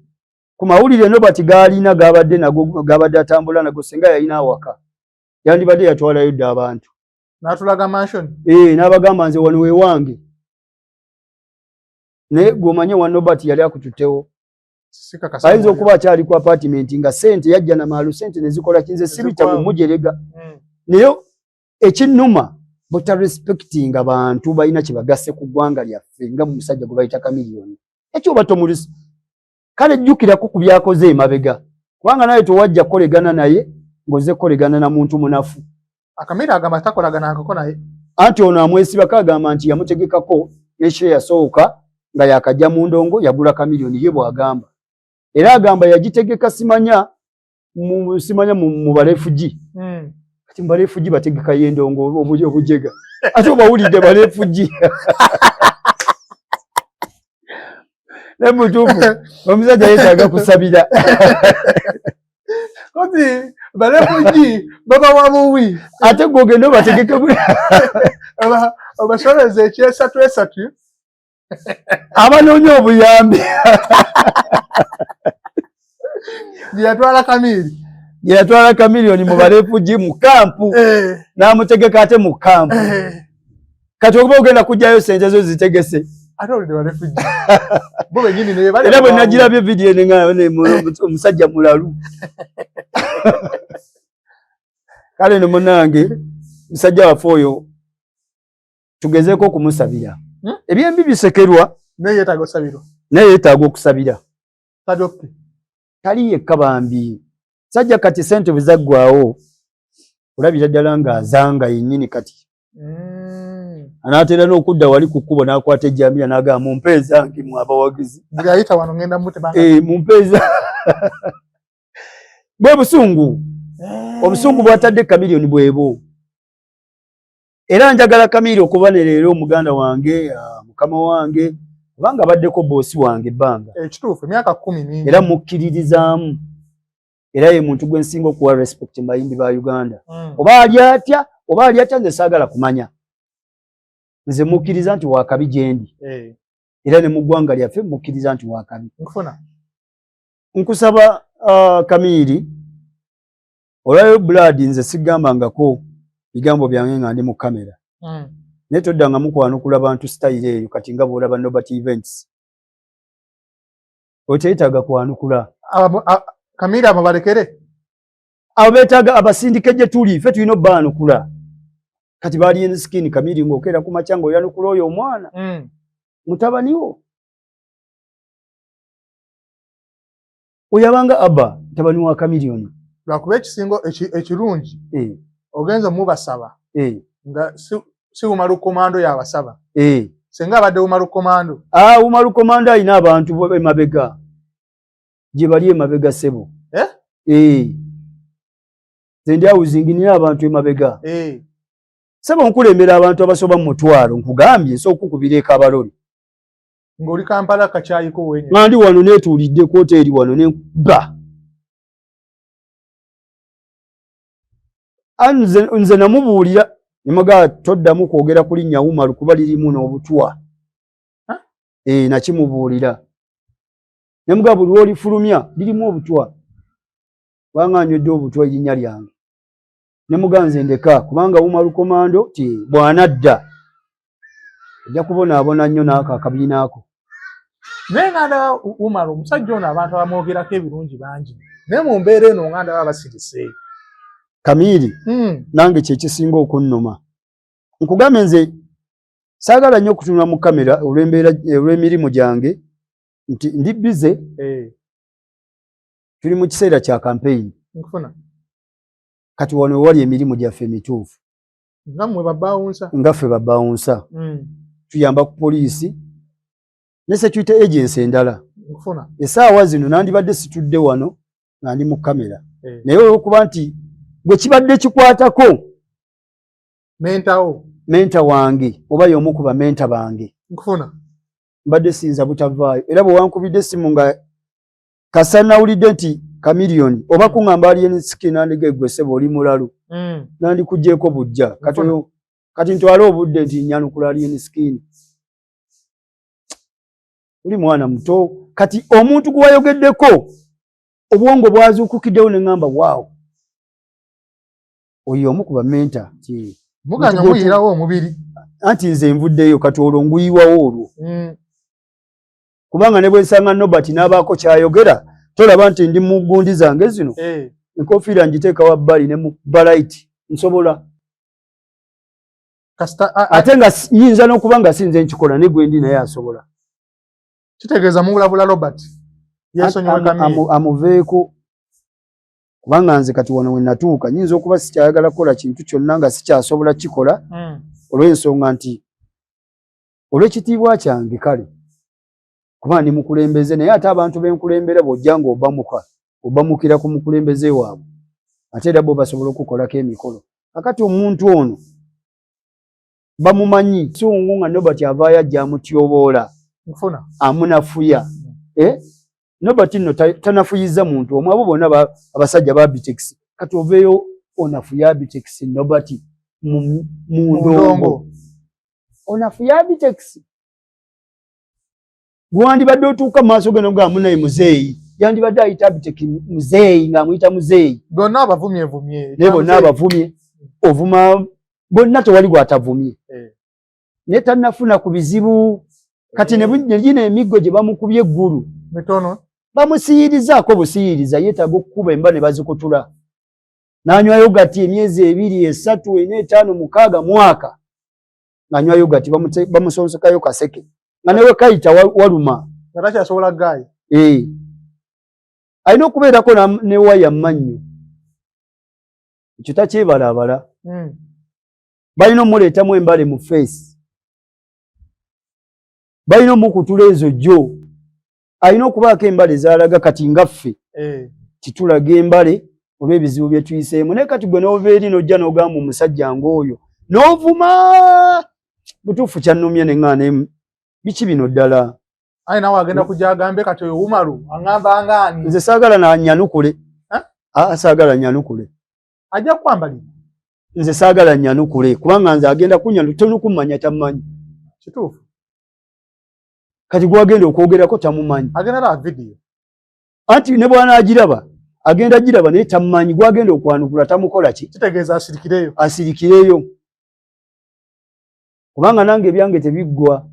ku mawulire Nobert gaalina gaabadde nago gaabadde atambula nago senga yalina awaka yandibadde yatwalayo dda abantu n'atulaga mansion n'abagamba nze wano wewange naye gw'omanye wa Nobert yali akututtewo ayinza okuba akyali ku apartment nga sente yajja na maalu sente ne zikola kinze sibita mu mujerega naye ekinnuma butarespecting abantu balina kye bagasse ku ggwanga lyaffe nga musajja gwe bayita Chameleone ekyo batomulisa kale jjukirako ku byakoze emabega kubanga naye towajja kolegana naye ngoze kolegana na muntu munafu Akamira agamba takolagana nkako naye anti ono amwesiba kagamba nti yamutegekako n'eshire yasooka nga yakajja mu ndongo yagula Chameleone ye bw'agamba era agamba yagitegeka simanya mu balefugi kati mu balefugi bategeka y'endongo obujega ate obawulidde balefugi ne mutuufu omusajja yeetaaga kusabira kati balefugi baba wa buwi ate gwogende obategeke obasoleze ekyesatu abanoonya obuyambi yatwala Chameleone mu balefugi mu kampu n'amutegeka ate mu kampu kati okuba ogenda kujjayo sente zo zitegese era bwe nagirabye vidiyo omusajja mulalu kale no munange musajja waffe oyo tugezeeko okumusabira ebyembi bisekerwa naye yeetaaga okusabira tali yekka bambi sajja kati sente bwe zaggwawo olabira ddala ng'azanga yennyini kati anaatera n'okudda wali ku kkubo n'akwata ejjambiya n'agamba mumpeeza nge mu abawagizi mumpeeza bwe busungu obusungu bwatadde Chameleone bwebo era njagala Chameleone okuba ne leero omuganda wange mukama wange kubanga abaddeko boosi wange ebbanga ekituufu emyaka 10 era mukkiririzaamu era ye muntu gwe nsinga okuwa respect mu bayimbi ba Uganda oba ali atya nze saagala kumanya nze mukkiriza nti wakabi gyendi era ne mu ggwanga lyaffe mukkiriza nti wakabi nkusaba Chameleone olwayo Blood nze sigambangako bigambo byange nga ndi mu kamera naye toddanga mukwanukula bantu style eyo kati nga bw'olaba Nobert Events oteetaaga kwanukula Chameleone ababalekere abo beetaaga abasindike gye tuli ffe tulina obbaanukula kati baali enskin Chameleone ng'okeera ku makya ng'oyanukula oyo omwana mutabaniwo oyabanga Abba mutabani wa Chameleone lwakuba ekisingo ekirungi ogenza mubasaba nga si Umaru Komando yabasaba senga abadde Umaru Komando Umaru Komando alina abantu emabega gye bali emabega ssebo nze ndi awuzingi nina abantu emabega ssebo nkulembera abantu abasoba mu mutwalo nkugambye nsobola okukubireko abaloli ng'oli Kampala kakyayiko wenye nga ndi wano neetuulidde ku hoteeri wano nemba nze namubuulira nemugaa toddamu kwogera ku linnya Umaru kuba lirimu n'obutwa nakimubuulira nemugaa buli lw'olifulumya lirimu obutwa kubanga anywedde obutwa erinnya lyange nemugaa nze ndeka kubanga Umaru Komando ti bw'anadda ojja kubonaabona nnyo n'ako akabiina ako naye nganda Umaru omusajja ono abantu abamwogerako ebirungi bangi naye mu mbeera eno nganda baba basirise Chameleone nange kyekisinga okunnuma nkugambe nze saagala nnyo okutunula mu kamera olw'emirimu gyange nti ndi bize tuli mu kiseera kya campaign kati wano wali emirimu gyaffe emituufu nga ffe babbawunsa tuyamba ku poliisi ne security agency endala essaawa zino nandibadde situdde wano nga ndi mu kamera naye olw'okuba nti gwe kibadde kikwatako menta wange oba y'omu ku bamenta bange mbadde sinza butavaayo era bwe wankubidde essimu nga kasana ulidde nti Chameleone oba kuŋŋamba alien skin nandige gwesebo oli mulalu nandi kugyeko bujja kati ntwala obudde nti nyanukula alien skin uli mwana muto kati omuntu gwayogeddeko obwongo bwazuukukiddewo ne ŋŋamba waawo oyo omu ku bamenta muganya muyirawo omubiri anti nze nvuddeyo kati olwo nguyiwawo olwo kubanga ne bwe nsanga Nobert n'abaako kyayogera tolaba nti ndi mu gundi zange zino enkofiira ngiteeka wa bbali ne mu balaiti nsobola ate nga yinza n'okuba nga sinze nkikola ne gwe ndi naye asobola kitegeeza mubulabula Robert amuveeko kubanga nze kati wano we natuuka nyinza okuba sikyayagala kukola kintu kyonna nga sikyasobola kikola olw'ensonga nti olw'ekitiibwa kyange kale kuba ndi mukulembeze naye ate abantu b'enkulembera bw'ojja ng'obamuka obamukira ku mukulembeze waabwe ate era bo basobola okukolako emikolo akati omuntu ono bamumanyi sungu nga Nobert avaayo ajja amutyoboola amunafuya Nobert nno tanafuyiza muntu omwe abo bonna abasajja ba Bitex kati oveeyo onafuya Bitex Nobert mu ndongo onafuya Bitex gwandibadde otuuka mu maaso geno nga munaye muzeeyi yandibadde ayita Bitex muzeeyi ng'amuyita muzeeyi bonna abavumye naye bonna abavumye ovuma bonna tewali gw'atavumye naye tannafuna ku bizibu kati ne gino emiggo gye bamukubye eggulu mitono bamusiyirizaako busiyiriza yeetaaga okukuba emba ne bazikutula n'anywa yogati emyezi 2, 3, 4, 5, 6 mwaka ng'anywa yogati bamusonsekayo kaseke nga newe kayita waluma atakyasobola gaayi alina okubeerako ne waya mmannyo ekyo takyebalabala balina omuleetamu embale mu feesi balina omukutula ezo jjo alina okubaako embale zaalaga kati nga ffe titulaga embale oba ebizibu bye tuyiseemu naye kati gwe n'ova eri n'ojja n'ogamba omusajja ng'oyo n'ovuma butuufu kyannumye ne ŋŋaana biki bino ddala ayi nawe agenda kujja agambe kati oyo Umaru aŋŋamba ngaani nze saagala nannyanukule saagala nnyanukule ajja kukwambalira nze saagala nnyanukule kubanga nze agenda kunnyanukula tonukummanya tammanyi kituufu kati gwagenda okwogerako tamumanyi agenda laba vidiyo anti ne bw'anaagiraba agenda giraba naye tamumanyi gwagenda okwanukula tamukola ki kitegeeza asirikireyo kubanga nange ebyange tebiggwa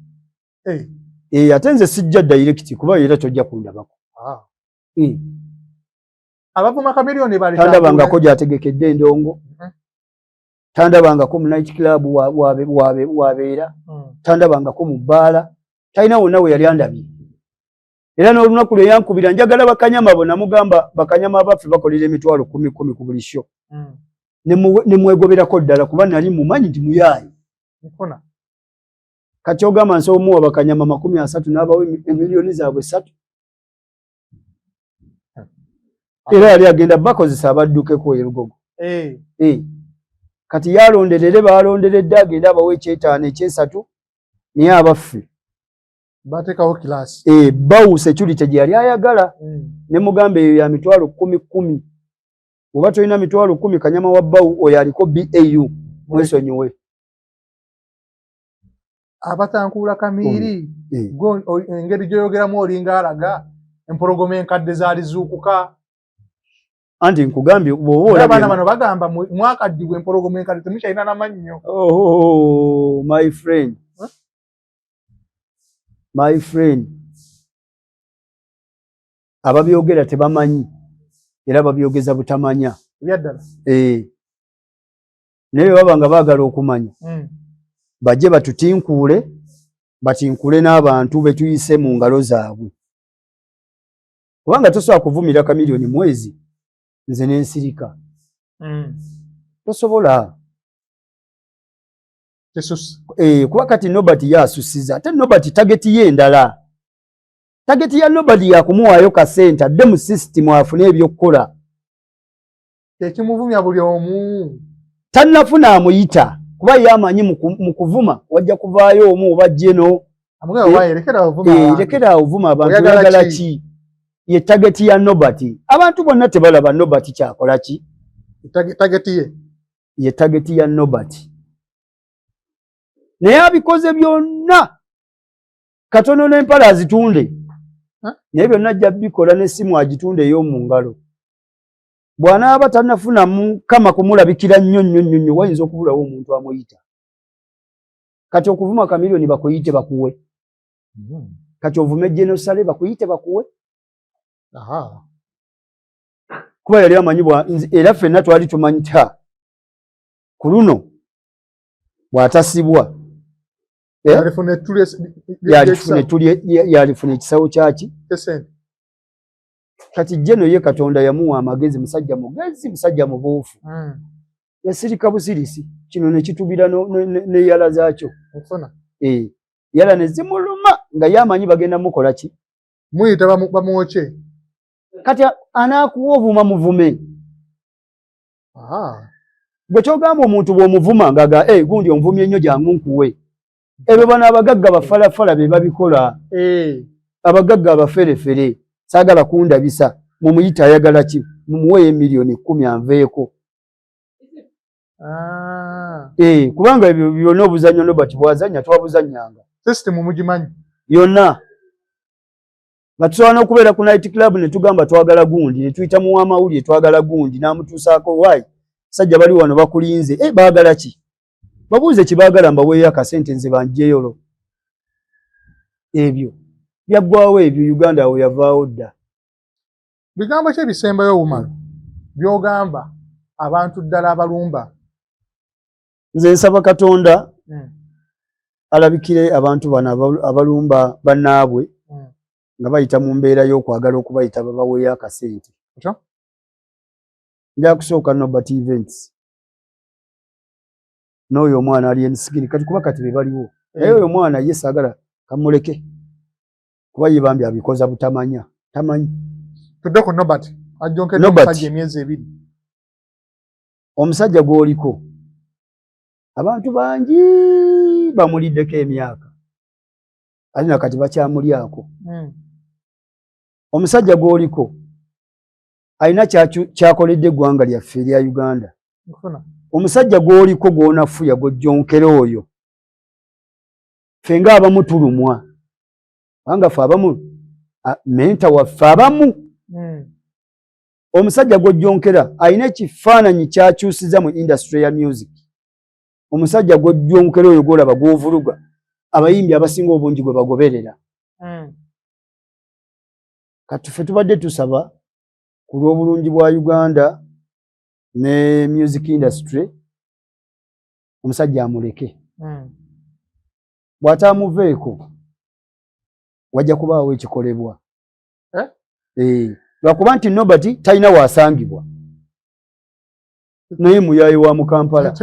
ate nze sijja direct kuba era tojja kundabako abavuma Chameleone bali tandabangako gyategekedde endongo tandabangako mu night club wabeera tandabangako mu bbaala talina wonna we yali andabye era n'olunaku lwe yankubira njagala bakanyama bo namugamba bakanyama abaffe bakolera emitwalo 10 ku buli sho ne mwegoberako ddala kuba nali mumanyi nti muyaayi kati ogamba nsobola omuwa bakanyama 30 n'abawo emiliyoni zaabwe 3 era yali agenda bakozesa abaddukeko erugogo kati yalonderere balonderedde agenda abawo ekyetaano ekyesatu naye abaffe bateekawo kilaasi bawu security gye yali ayagala ne mugamba eyo ya mitwalo 10 oba tolina mitwalo 10 kanyama wa bawu oyo aliko BAU mwesonyiwe abatankuula Kamiiri engeri gyoyogeramu olinga alaga empologoma enkadde zaali zuukuka anti nkugambye abaana bano bagamba mwakaddibwa empologoma enkadde temukyalina n'amannyo my friend ababyogera tebamanyi era babyogeza butamanya ebyaddala naye baba nga baagala okumanya bajje batutinkuule batinkule n'abantu betuyise mu ngalo zaabwe kubanga tosobola kuvumira Chameleone mwezi nze n'ensirika tosobola kuba kati Nobert yasusiza ate Nobert tageti ye endala tageti ya Nobert yakumuwaayo kasente adde mu system afune ebyokukola ekimuvumya buli omu tannafuna amuyita kuba yamanyi mu kuvuma wajja kuvaayo omu oba jeno lekera ovuma abantu oyagala ki ye target ya Nobati. Abantu bonna tebalaba Nobati kyakola ki? Target ye. Ye target ya Nobati. Naye abikoze byonna katono n'empala azitunde. Naye byonna ajja bikola n'essimu agitunde ey'omu ngalo. Bw'anaaba tannafunamu kama kumulabikira nnyo wayinza okubulawo omuntu amuyita. Kati okuvuma Chameleone bakuyite bakuwe. Kati ovume Genosale bakuyite bakuwe. Kuba yali amanyibwa era ffenna twali tumanyi ta ku luno bw'atasibwa yalifuna ekisawo kyaki. Kati Jeno ye Katonda yamuwa amagezi, musajja mugezi, musajja mubuufu. Yasirika busirisi kino ne kitubira ne yala zaakyo. Yala ne zimuluma nga yamanyi bagenda mukola ki? Muyita bamuwoche. Kati anaakuwa ovuma muvume. Bwe kyogamba omuntu bw'omuvuma ngaga gundi omuvumye nnyo jangu nkuwe. Ebyo bano abagagga bafalafala be babikola. Abagagga abaferefere saagala kundabisa mumuyita ayagala ki? Mumuwe miliyoni 10 anveeko. Kubanga ebyo byonna obuzannyo Nobati bwazannya twabuzannyanga. System mugimanyi yonna. Batusobola n'okubeera ku night club ne tugamba twagala gundi, ne tuyita mu w'amawulire twagala gundi, n'amutuusaako wayi sajja bali wano bakulinze. Baagala ki? Babuuze kibaagala mbaweeyo akasente nze banjeyolo. Ebyo byaggwawo ebyo Uganda awo yavaawo dda. Bigambo ki ebisembayo Umaro by'ogamba abantu ddala abalumba? Nze nsaba Katonda alabikire abantu bano abalumba bannaabwe nga bayita mu mbeera y'okwagala okubayita babaweeyo akasente. Nja kusooka Nobati Events n'oyo omwana ali ensigiri kati kuba kati be baliwo. Naye oyo omwana ye saagala kamuleke kuba yebambye abikoza butamanya. Tamanyi. Tudde ku Nobati ajjonkedde omusajja emyezi 2. Omusajja gw'oliko abantu bangi bamuliddeko emyaka. Alina kati bakyamulyako. Omusajja gw'oliko alina kyakoledde eggwanga lyaffe erya Uganda. Omusajja gw'oliko gw'onafuya gw'ojjonkera oyo. Ffe ng'abamu tulumwa. Kubanga ffe abamu menta waffe abamu. Omusajja gw'ojjonkera alina ekifaananyi kyakyusiza mu industry ya music. Omusajja gw'ojjonkera oyo gw'olaba gw'ovuluga abayimbi abasinga obungi gwe bagoberera. Kati ffe tubadde tusaba ku lw'obulungi bwa Uganda ne music industry omusajja amuleke. Bw'ataamuveeko wajja kubaawo ekikolebwa. Lwakuba nti Nobati talina waasangibwa. Naye muyaayi wa mu Kampala.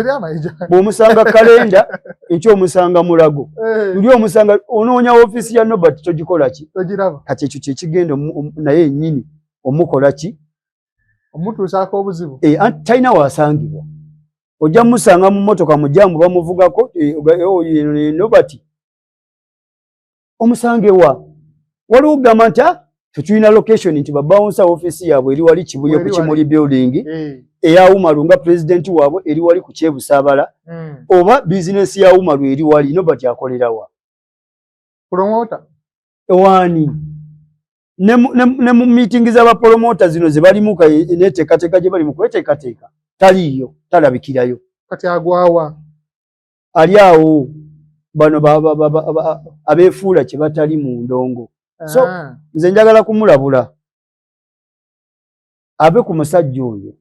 Bw'omusanga kalenda enkya omusanga Mulago. Luli omusanga onoonya ofiisi ya Nobati togikola ki? Kati ekyo kye kigenda naye nnyini omukola ki? Omutuusaako obuzibu. Talina waasangibwa. Ojja musanga mu mmotoka mujambu bamuvugako Nobati. Omusange wa? Waliwo ogamba nti tetulina location nti babawunsa ofiisi yaabwe eri wali Kibuye ku Kimuli building. Eya Umaru nga president waabwe eri wali ku Kyebusaabala. Oba bizinesi ya Umaru eri wali Nobati akolera wa? Promoter. Ewani. Ne mu meeting z'aba promoter zino ze balimu neteekateeka gye bali mu kweteekateeka. Taliyo, talabikirayo. Kati agwawa. Ali awo bano abeefuula kye batali mu ndongo. So, nze njagala kumulabula. Abe ku musajja oyo.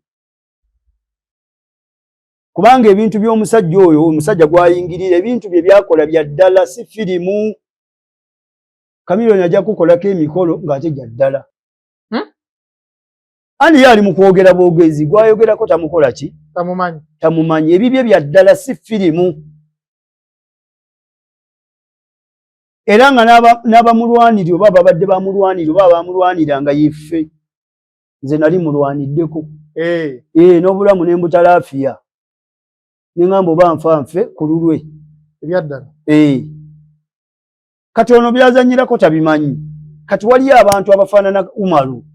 Kubanga ebintu by'omusajja oyo, omusajja gwayingirira ebintu bye byakola bya ddala si firimu. Chameleone ajja kukolako emikolo ng'ate gya ddala. Ani yali mu kwogera bwogezi gwayogerako tamukola ki? Tamumanyi. Ebibye bya ddala si firimu. Era nga n'abamulwanira oba babadde bamulwanira oba bamulwanira nga yeffe. Nze nali mulwaniddeko. N'obulamu ne mbutalaafiya. Ne ngamba oba nfa nfe ku lulwe. Ebyaddala. Kati ono byazanyirako tabimanyi. kati waliyo abantu abafaanana Umaru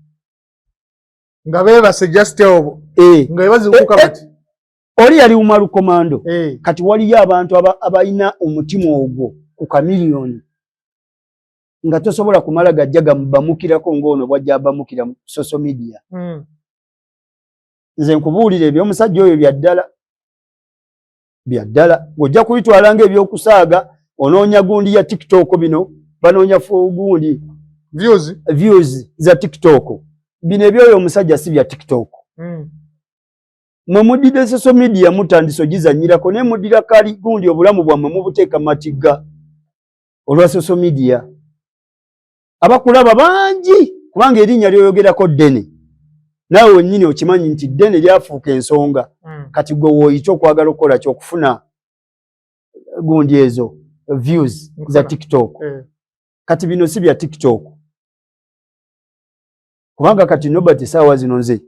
nga beebase just obo nga bebazibuka bati oli yali Umaru Komando kati waliyo abantu abalina omutima ogwo ku Chameleone nga tosobola kumala gajja gambamukirako ng'ono bwajja abamukira mu social media. Nze nkubuulira eby'omusajja oyo byaddala ng'ojja kubitwala ng'ebyokusaaga onoonya gundi ya TikTok bino banoonya gundi views za TikTok bino ebyoyo omusajja si bya TikTok. Mwe muddira social media mutandise ogizannyirako naye muddira kali gundi obulamu bwammwe mubuteeka matigga olwa social media. Abakulaba bangi kubanga erinnya lyoyogerako ddene naawe wennyini okimanyi nti ddene lyafuuka ensonga kati gwe wooyita okwagala okukola kyokufuna gundi ezo views za TikTok kati bino si bya TikTok kubanga kati Nobert saawa zino nze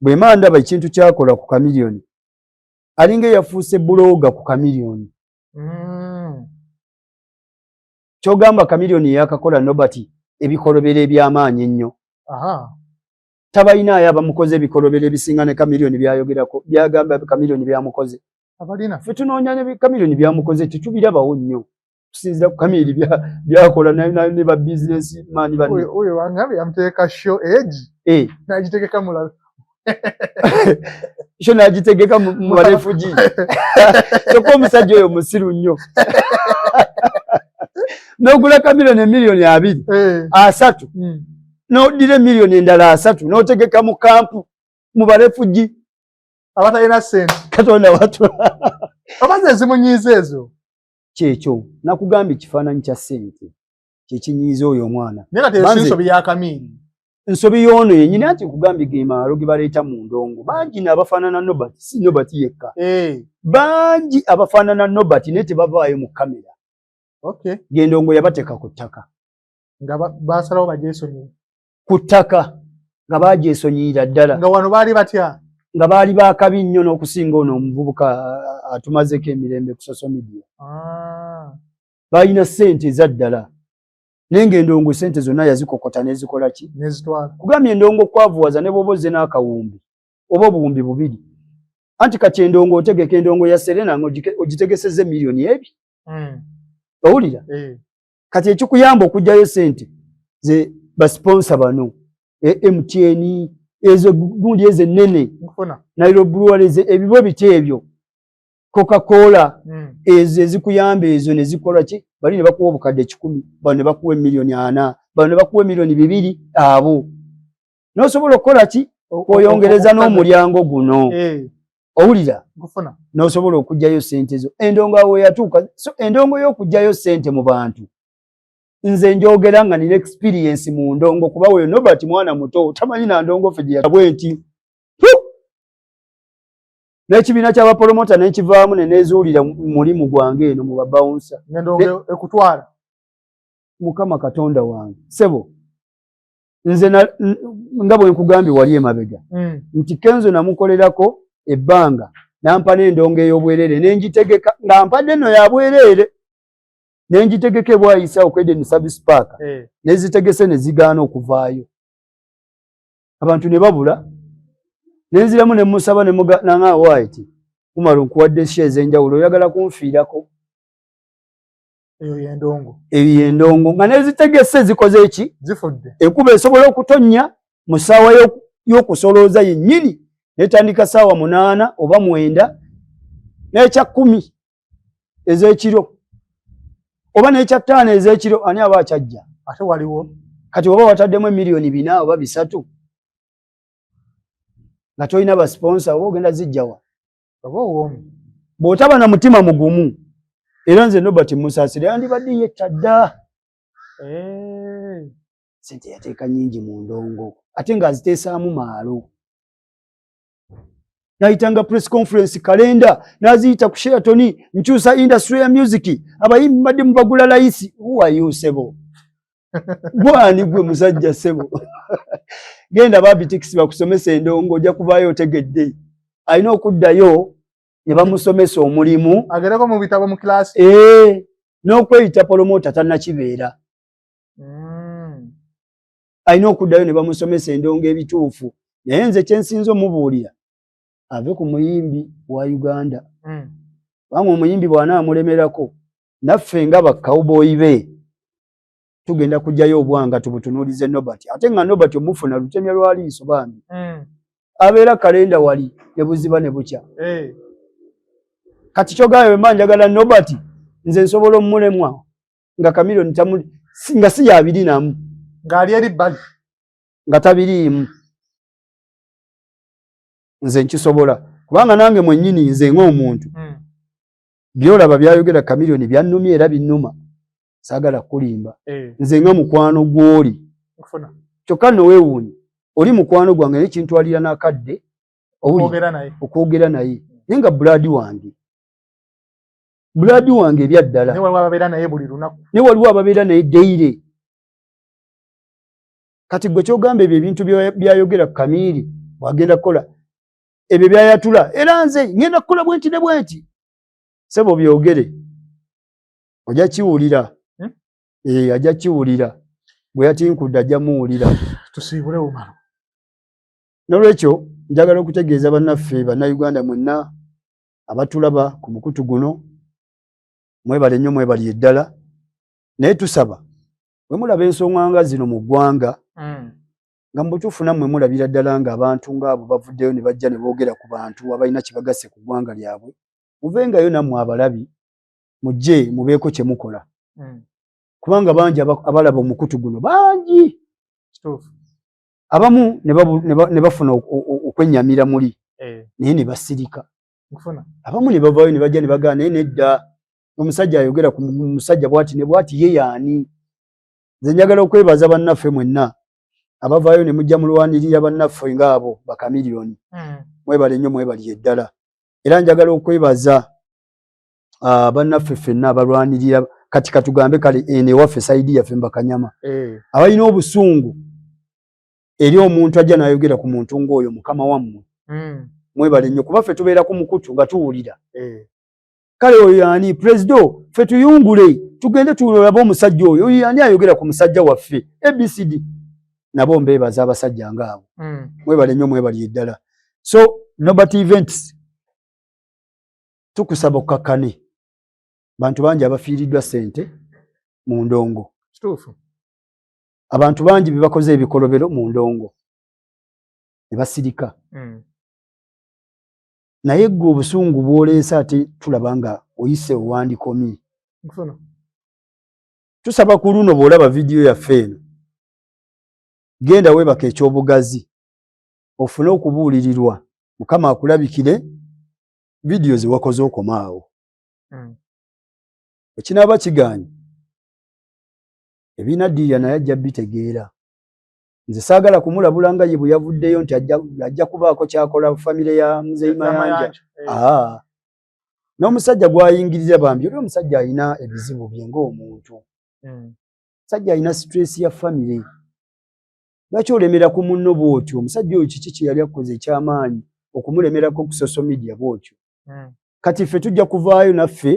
bwe mandaba ekintu kyakola ku Chameleone alinga yafuuse buloga ku Chameleone. Kyogamba Chameleone yakakola Nobert ebikolobero eby'amaanyi ennyo. Tabalina abamukoze ebikolobero ebisinga ne Chameleone byayogerako byagamba Chameleone byamukoze. Abalina ffe tunoonya ne Chameleone byamukoze tetubirabawo nnyo tusinzira ku Chameleone byakola ne ba business man bali. Oyo wangabe yamteeka show age nagitegeka mulabe sho nagitegeka mu refugee kyokka omusajja oyo musiru nnyo n'ogula Chameleone milioni 2 n'oddira milioni endala 3 n'otegeka mu kampu mu barefugee abatalina ssente Katonda watu abaze zimunyiiza ezo kyekyo nakugambye ekifaananyi kya ssente kyekinyiiza oyo omwana naye kati ensobi ya Chameleone nsobi y'ono yennyini ati nkugambye ge maalo ge baleeta mu ndongo bangi n'abafaanana Nobert si Nobert yekka bangi abafaanana Nobert naye tebavaayo mu kamera. Gendongo yabateeka ku ttaka nga baasalawo bagyesonyiira ku ttaka nga bagyesonyiira ddala nga wano baali batya nga baali baakabi nnyo n'okusinga ono omuvubuka atumazeko emirembe ku social media. Baalina ssente eza ddala naye ng'endongo ssente zonna yazikokota n'ezikola ki n'ezitwala. Kugambye endongo kwavuwaza ne bw'oba ozze n'akawumbi oba obuwumbi 2 anti kati endongo otegeka endongo ya Serena ng'ogitegesezza miliyoni 2. Owulira kati ekikuyamba okugyayo ssente ze basponsa bano MTN ezo gundi ezo ennene Nairobi Breweries ebibo biti ebyo Coca-Cola ezo ezikuyamba ezo ne zikola ki bali ne bakuwa obukadde 10 bano ne bakuwa miliyoni 4 bano ne bakuwa miliyoni 2 abo n'osobola okukola ki oyongereza n'omulyango guno owulira n'osobola okugyayo ssente zo endongo awo yatuuka so endongo y'okugyayo ssente mu bantu nze njogera nga nina experience mu ndongo kuba weyo Nobert mwana muto tamanyi na ndongo ffe gye yabwe nti n'ekibiina ky'abapromota n'ekivaamu ne neezuulira mulimu gwange eno mu babawunsa endongo ekutwala Mukama Katonda wange sebo nze nga bwe nkugambye wali emabega nti Kenzo namukolerako ebbanga nampa n'endongo ey'obwerere nengitegeka nga mpadde nno ya bwerere nengitegeke bwayisa Eden Service Park nezitegese ne zigaana okuvaayo abantu ne babula nenziramu ne musaba ne nanga White Umaru nkuwadde shares enjawulo oyagala kunfiirako eyo endongo nga nezitegese zikoze eki zifudde enkuba esobola okutonnya mu ssaawa y'okusolooza yennyini netandika ssaawa 8 oba 9 n'ekya 10 ez'ekiro oba n'ekya 5 ez'ekiro ani aba akyajja ate waliwo kati oba wataddemu miliyoni 4 oba 3 nga tolina basponsa oba ogenda zijjawa bw'otaba na mutima mugumu era nze Nobert Musaasire yandibadde yettadda sente yateeka nnyingi mu ndongo ate ng'aziteesaamu maalo nayitanga press conference kalenda naziyita ku Sheraton nkyusa industry ya music abayimbi badde mubagula layisi who sebo gwani gwe musajja sebo genda babitix bakusomesa endongo ojja kuvaayo otegedde alina okuddayo ne bamusomesa omulimu agereko mu bitabo mu class n'okweyita promota tannakibeera alina okuddayo ne bamusomesa endongo ebituufu naye nze kyensinza omubuulira ave ku muyimbi wa Uganda kubanga omuyimbi bw'anaamulemerako naffe nga bakkawuboyi be tugenda kujjayo obwanga tubutunuulize Nobert ate nga Nobert omufuna lutemya lwa liiso bambi abeera kalenda wali ne buziba ne bukya kati kyogayo bwe njagala Nobert nze nsobola omulemwa nga Chameleone nga si yabiri namu ng'ali eri bbali nga tabiriimu nze nkisobola kubanga nange mwennyini nze ng'omuntu byolaba byayogera Chameleone byannumya era binnuma saagala kulimba nze nga mukwano gw'oli kyokka nno weewuunye oli mukwano gwange naye kintwalira n'akadde okwogera naye naye nga buladi wange ebyaddala ne waliwo ababeera naye buli lunaku ne waliwo ababeera naye deire kati gwe kyogamba ebyo ebintu byayogera Kamiri bwagenda kukola ebyo byayatula era nze ngenda kukola bwenti ne bwenti sebo byogere ojja kiwulira ajja kiwulira bwe yatinkudde ajja muwulira tusiibule umaro n'olwekyo njagala okutegeeza bannaffe bannayuganda mwenna abatulaba ku mukutu guno mwebale nnyo mwebali eddala naye tusaba bwe mulaba ensonga nga zino mu ggwanga nga mu butuufu nammwe mulabira ddala ng'abantu ng'abo bavuddeyo ne bajja ne boogera ku bantu abalina kye bagasse ku ggwanga lyabwe muvengayo nammwe abalabi mujje mubeeko kye mukola kubanga bangi abalaba omukutu guno bangi abamu ne bafuna okwennyamira muli naye ne basirika abamu ne bavaayo ne bajja ne bagaa naye nedda omusajja ayogera ku musajja bwati ne bwati ye yaani nze njagala okwebaza bannaffe mwenna abavaayo ne mujja mulwanirira bannaffe ng'abo ba Chameleone mwebale nnyo mwebali eddala era njagala okwebaza bannaffe ffenna abalwanirira kati katugambe kale ene waffe saidi yaffe Mbakanyama abalina obusungu eri omuntu ajja n'ayogera ku muntu ng'oyo mukama wammwe mwebale nnyo kuba ffe tubeera ku mukutu nga tuwulira kale oyo yani presido ffe tuyungule tugende tulabe omusajja oyo yani ayogera ku musajja waffe ABCD nabo mbeebaza abasajja ng'abo mwebale nnyo mwebali eddala so Nobert Events tukusaba okakkane bantu bangi abafiiriddwa ssente mu ndongo abantu bangi be bakoze ebikolobero mu ndongo ne basirika naye gwe obusungu bw'oleese ate tulaba nga oyise owandikomi tusaba ku luno bw'olaba vidiyo yaffe eno genda weebaka ekyobugazi ofune okubuulirirwa Mukama akulabikire vidiyo ze wakoze okomaawo ekinaaba kigaanye ebiina ddiya naye ajja bitegeera nze saagala kumulabula nga ye bwe yavuddeyo nti ajja kubaako kyakola famire ya Muzeeyi Mayanja n'omusajja gw'ayingiriza bambi oli omusajja alina ebizibu bye ng'omuntu omusajja alina stress ya famire lwaki olemera ku munno bw'otyo omusajja oyo kiki kye yali akoze ekyamaanyi okumulemerako ku social media bw'otyo kati ffe tujja kuvaayo naffe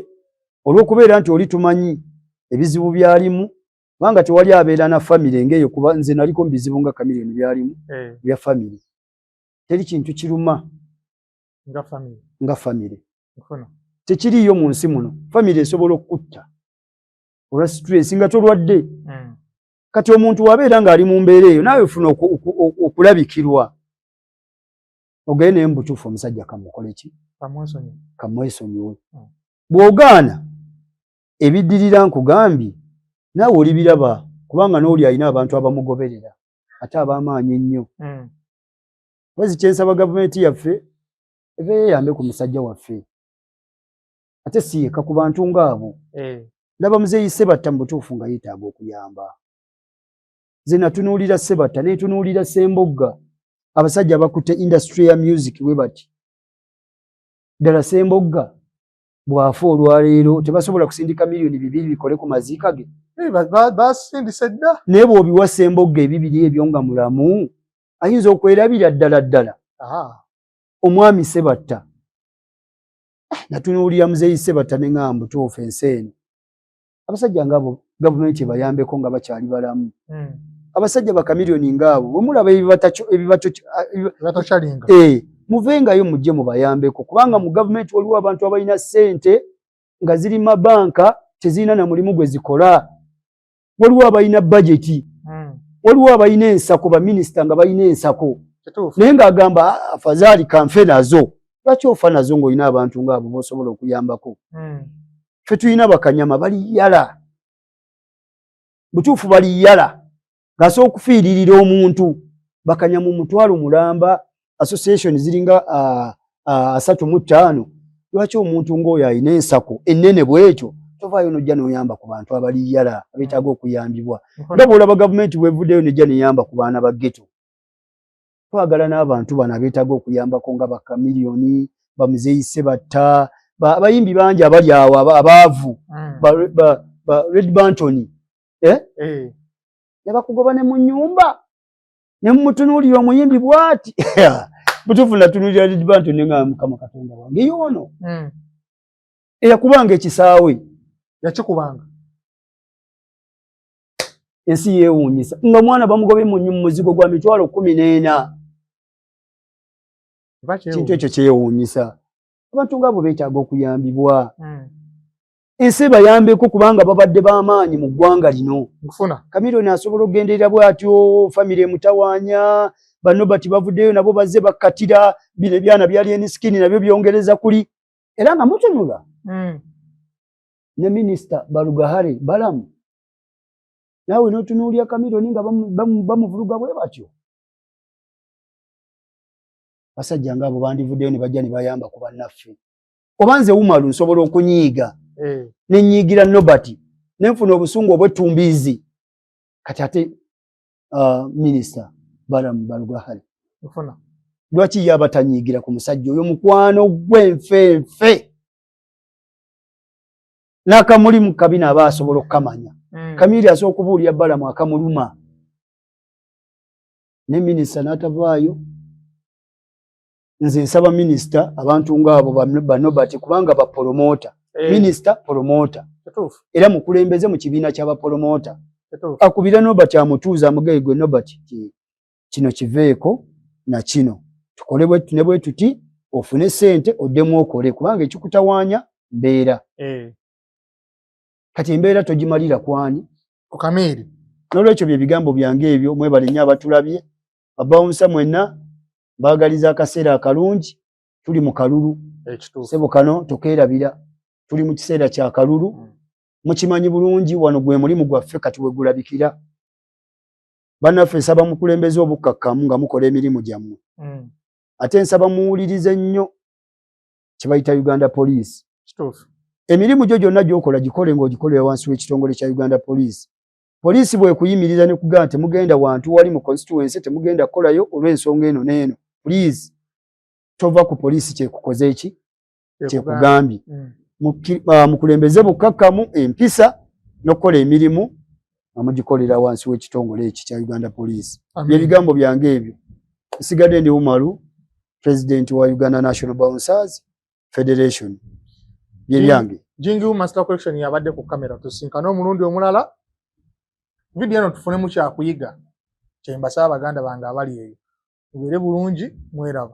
olw'okubeera nti oli tumanyi ebizibu byalimu kubanga tewali abeera na famire ng'eyo kuba nze naliko mu bizibu nga Chameleone byalimu bya famire teri kintu kiruma nga famire tekiriyo mu nsi muno famire esobola okutta olwa stress nga tolwadde kati omuntu wabeera ng'ali mu mbeera eyo naawe ofuna okulabikirwa ogende naye mu butuufu omusajja kamukole ki kamwesonyiwe bw'ogaana ebiddirira nkugambye naawe oli biraba kubanga n'oli alina abantu abamugoberera ate ab'amaanyi ennyo mwezi kyensaba gavumenti yaffe eve yeeyambe ku musajja waffe ate si yekka ku bantu ng'abo ndaba Muzeeyi Ssebatta mu butuufu nga yeetaaga okuyamba nze natunuulira Ssebatta neetunuulira Ssembogga abasajja abakutte industry ya music bwe bati ddala Ssembogga bw'afa olwaleero tebasobola kusindika miliyoni 2 bikole ku maziika ge basindise dda naye bw'obiwa Ssembogga ebibiri ebyo nga mulamu ayinza okwerabira ddala omwami Ssebatta natunuulira Muzeeyi Ssebatta ne ngamba butuufu ensi eno abasajja ng'abo gavumenti ebayambeko nga bakyali balamu abasajja bakamiliyoni ngabo bwemulaba ebibatochalinga muvengayo mujje mubayambeko kubanga mu gavumenti waliwo abantu abalina ssente nga ziri mabanka tezirina na mulimu gwe zikola waliwo abalina bajeti waliwo abalina ensako baminisita nga balina ensako naye ng'agamba afadhali kanfe nazo lwaki ofa nazo ng'olina abantu ng'abo b'osobola okuyambako ffe tulina bakanyama baliyala butuufu baliyala ng'asobola okufiiririra omuntu bakanyama omutwalo mulamba association ziringa 35 lwaki omuntu ng'oyo alina ensako ennene bw'ekyo tovaayo n'ojja n'oyamba ku bantu abaliyala abeetaaga okuyambibwa nga bw'olaba gavumenti bw'evuddeyo n'ejja n'eyamba ku baana ba ghetto twagala n'abantu bano abeetaaga okuyambako nga bakamiliyoni bamuzeeyi Ssebatta abayimbi bangi abali awo abaavu ba Red Banton yabakugoba ne mu nnyumba ne mumutunuulira omuyimbi bw'ati butuufu natunuulira Red Banton nga Mukama Katonda wange yoono eyakubanga ekisaawe yakikubanga ensi yeewuunyisa nga mwana bamugobe mu muzigo gwa mitwalo 14 kintu ekyo kyewuunyisa abantu ng'abo beetaaga okuyambibwa ensi bayambeko kubanga babadde b'amaanyi mu ggwanga lino Kamiliyoni asobola okugenderera bw'atyo famire emutawaanya Banobati bavuddeyo nabo bazze bakkatira bino ebyana byali enisikini nabyo byongereza kuli era nga mutunula ne minisita Barugahare Balamu naawe n'otunuulya Kamiliyoni nga bamuvuruga bwe batyo basajja ng'abo bandivuddeyo ne bajja ne bayamba ku bannaffe oba nze Umaru nsobola okunyiiga ne nnyiigira Nobati ne nfuna obusungu obw'ettumbiizi kati ate minisita Balamu Barugahare lwaki ye abatanyiigira ku musajja oyo mukwano gw'enfenfe n'akamulimu kabina aba asobola okukamanya Kamiri asobola okubuulira Balamu akamuluma ne minisita n'atavaayo nze nsaba minisita abantu ng'abo Banobati kubanga bapromota minisita promota era mukulembeze mu kibiina ky'abapromota akubira Nobati amutuuza amugaye gwe Nobati kino kiveeko na kino tukole bwe tuti ofune ssente oddemu okole kubanga ekikutawaanya mbeera kati embeera togimalira kwani Kamiri n'olwekyo bye bigambo byange ebyo mwebale nnyo abatulabye abawunsa mwenna baagaliza akaseera akalungi tuli mu kalulu sebo kano tokeerabira tuli mu kiseera kya kalulu mukimanyi bulungi wano gwe mulimu gwaffe kati wegulabikira bannaffe nsaba mukulembeze obukkakkamu nga mukola emirimu gyammwe ate nsaba muwulirize nnyo kye bayita Uganda Police emirimu gyo gyonna gy'okola gikole ng'ogikolera wansi w'ekitongole kya Uganda Police poliisi bwekuyimiriza ne kugamba temugenda wantu wali mu constituency temugenda kukolayo olw'ensonga eno n'eno please tova ku poliisi kyekukoze eki kyekugambye mukulembeze bukkakkamu empisa n'okukola emirimu nga mugikolera wansi w'ekitongole eki kya Uganda Police by'ebigambo byange ebyo nsigadde ndi Umaru president wa Uganda National Bouncers Federation byebyange Jingi Master Collection yabadde ku kamera tusinkana omulundi omulala video eno tufune mu kyakuyiga kyembasa abaganda bange abali eyo mubeere bulungi mweraba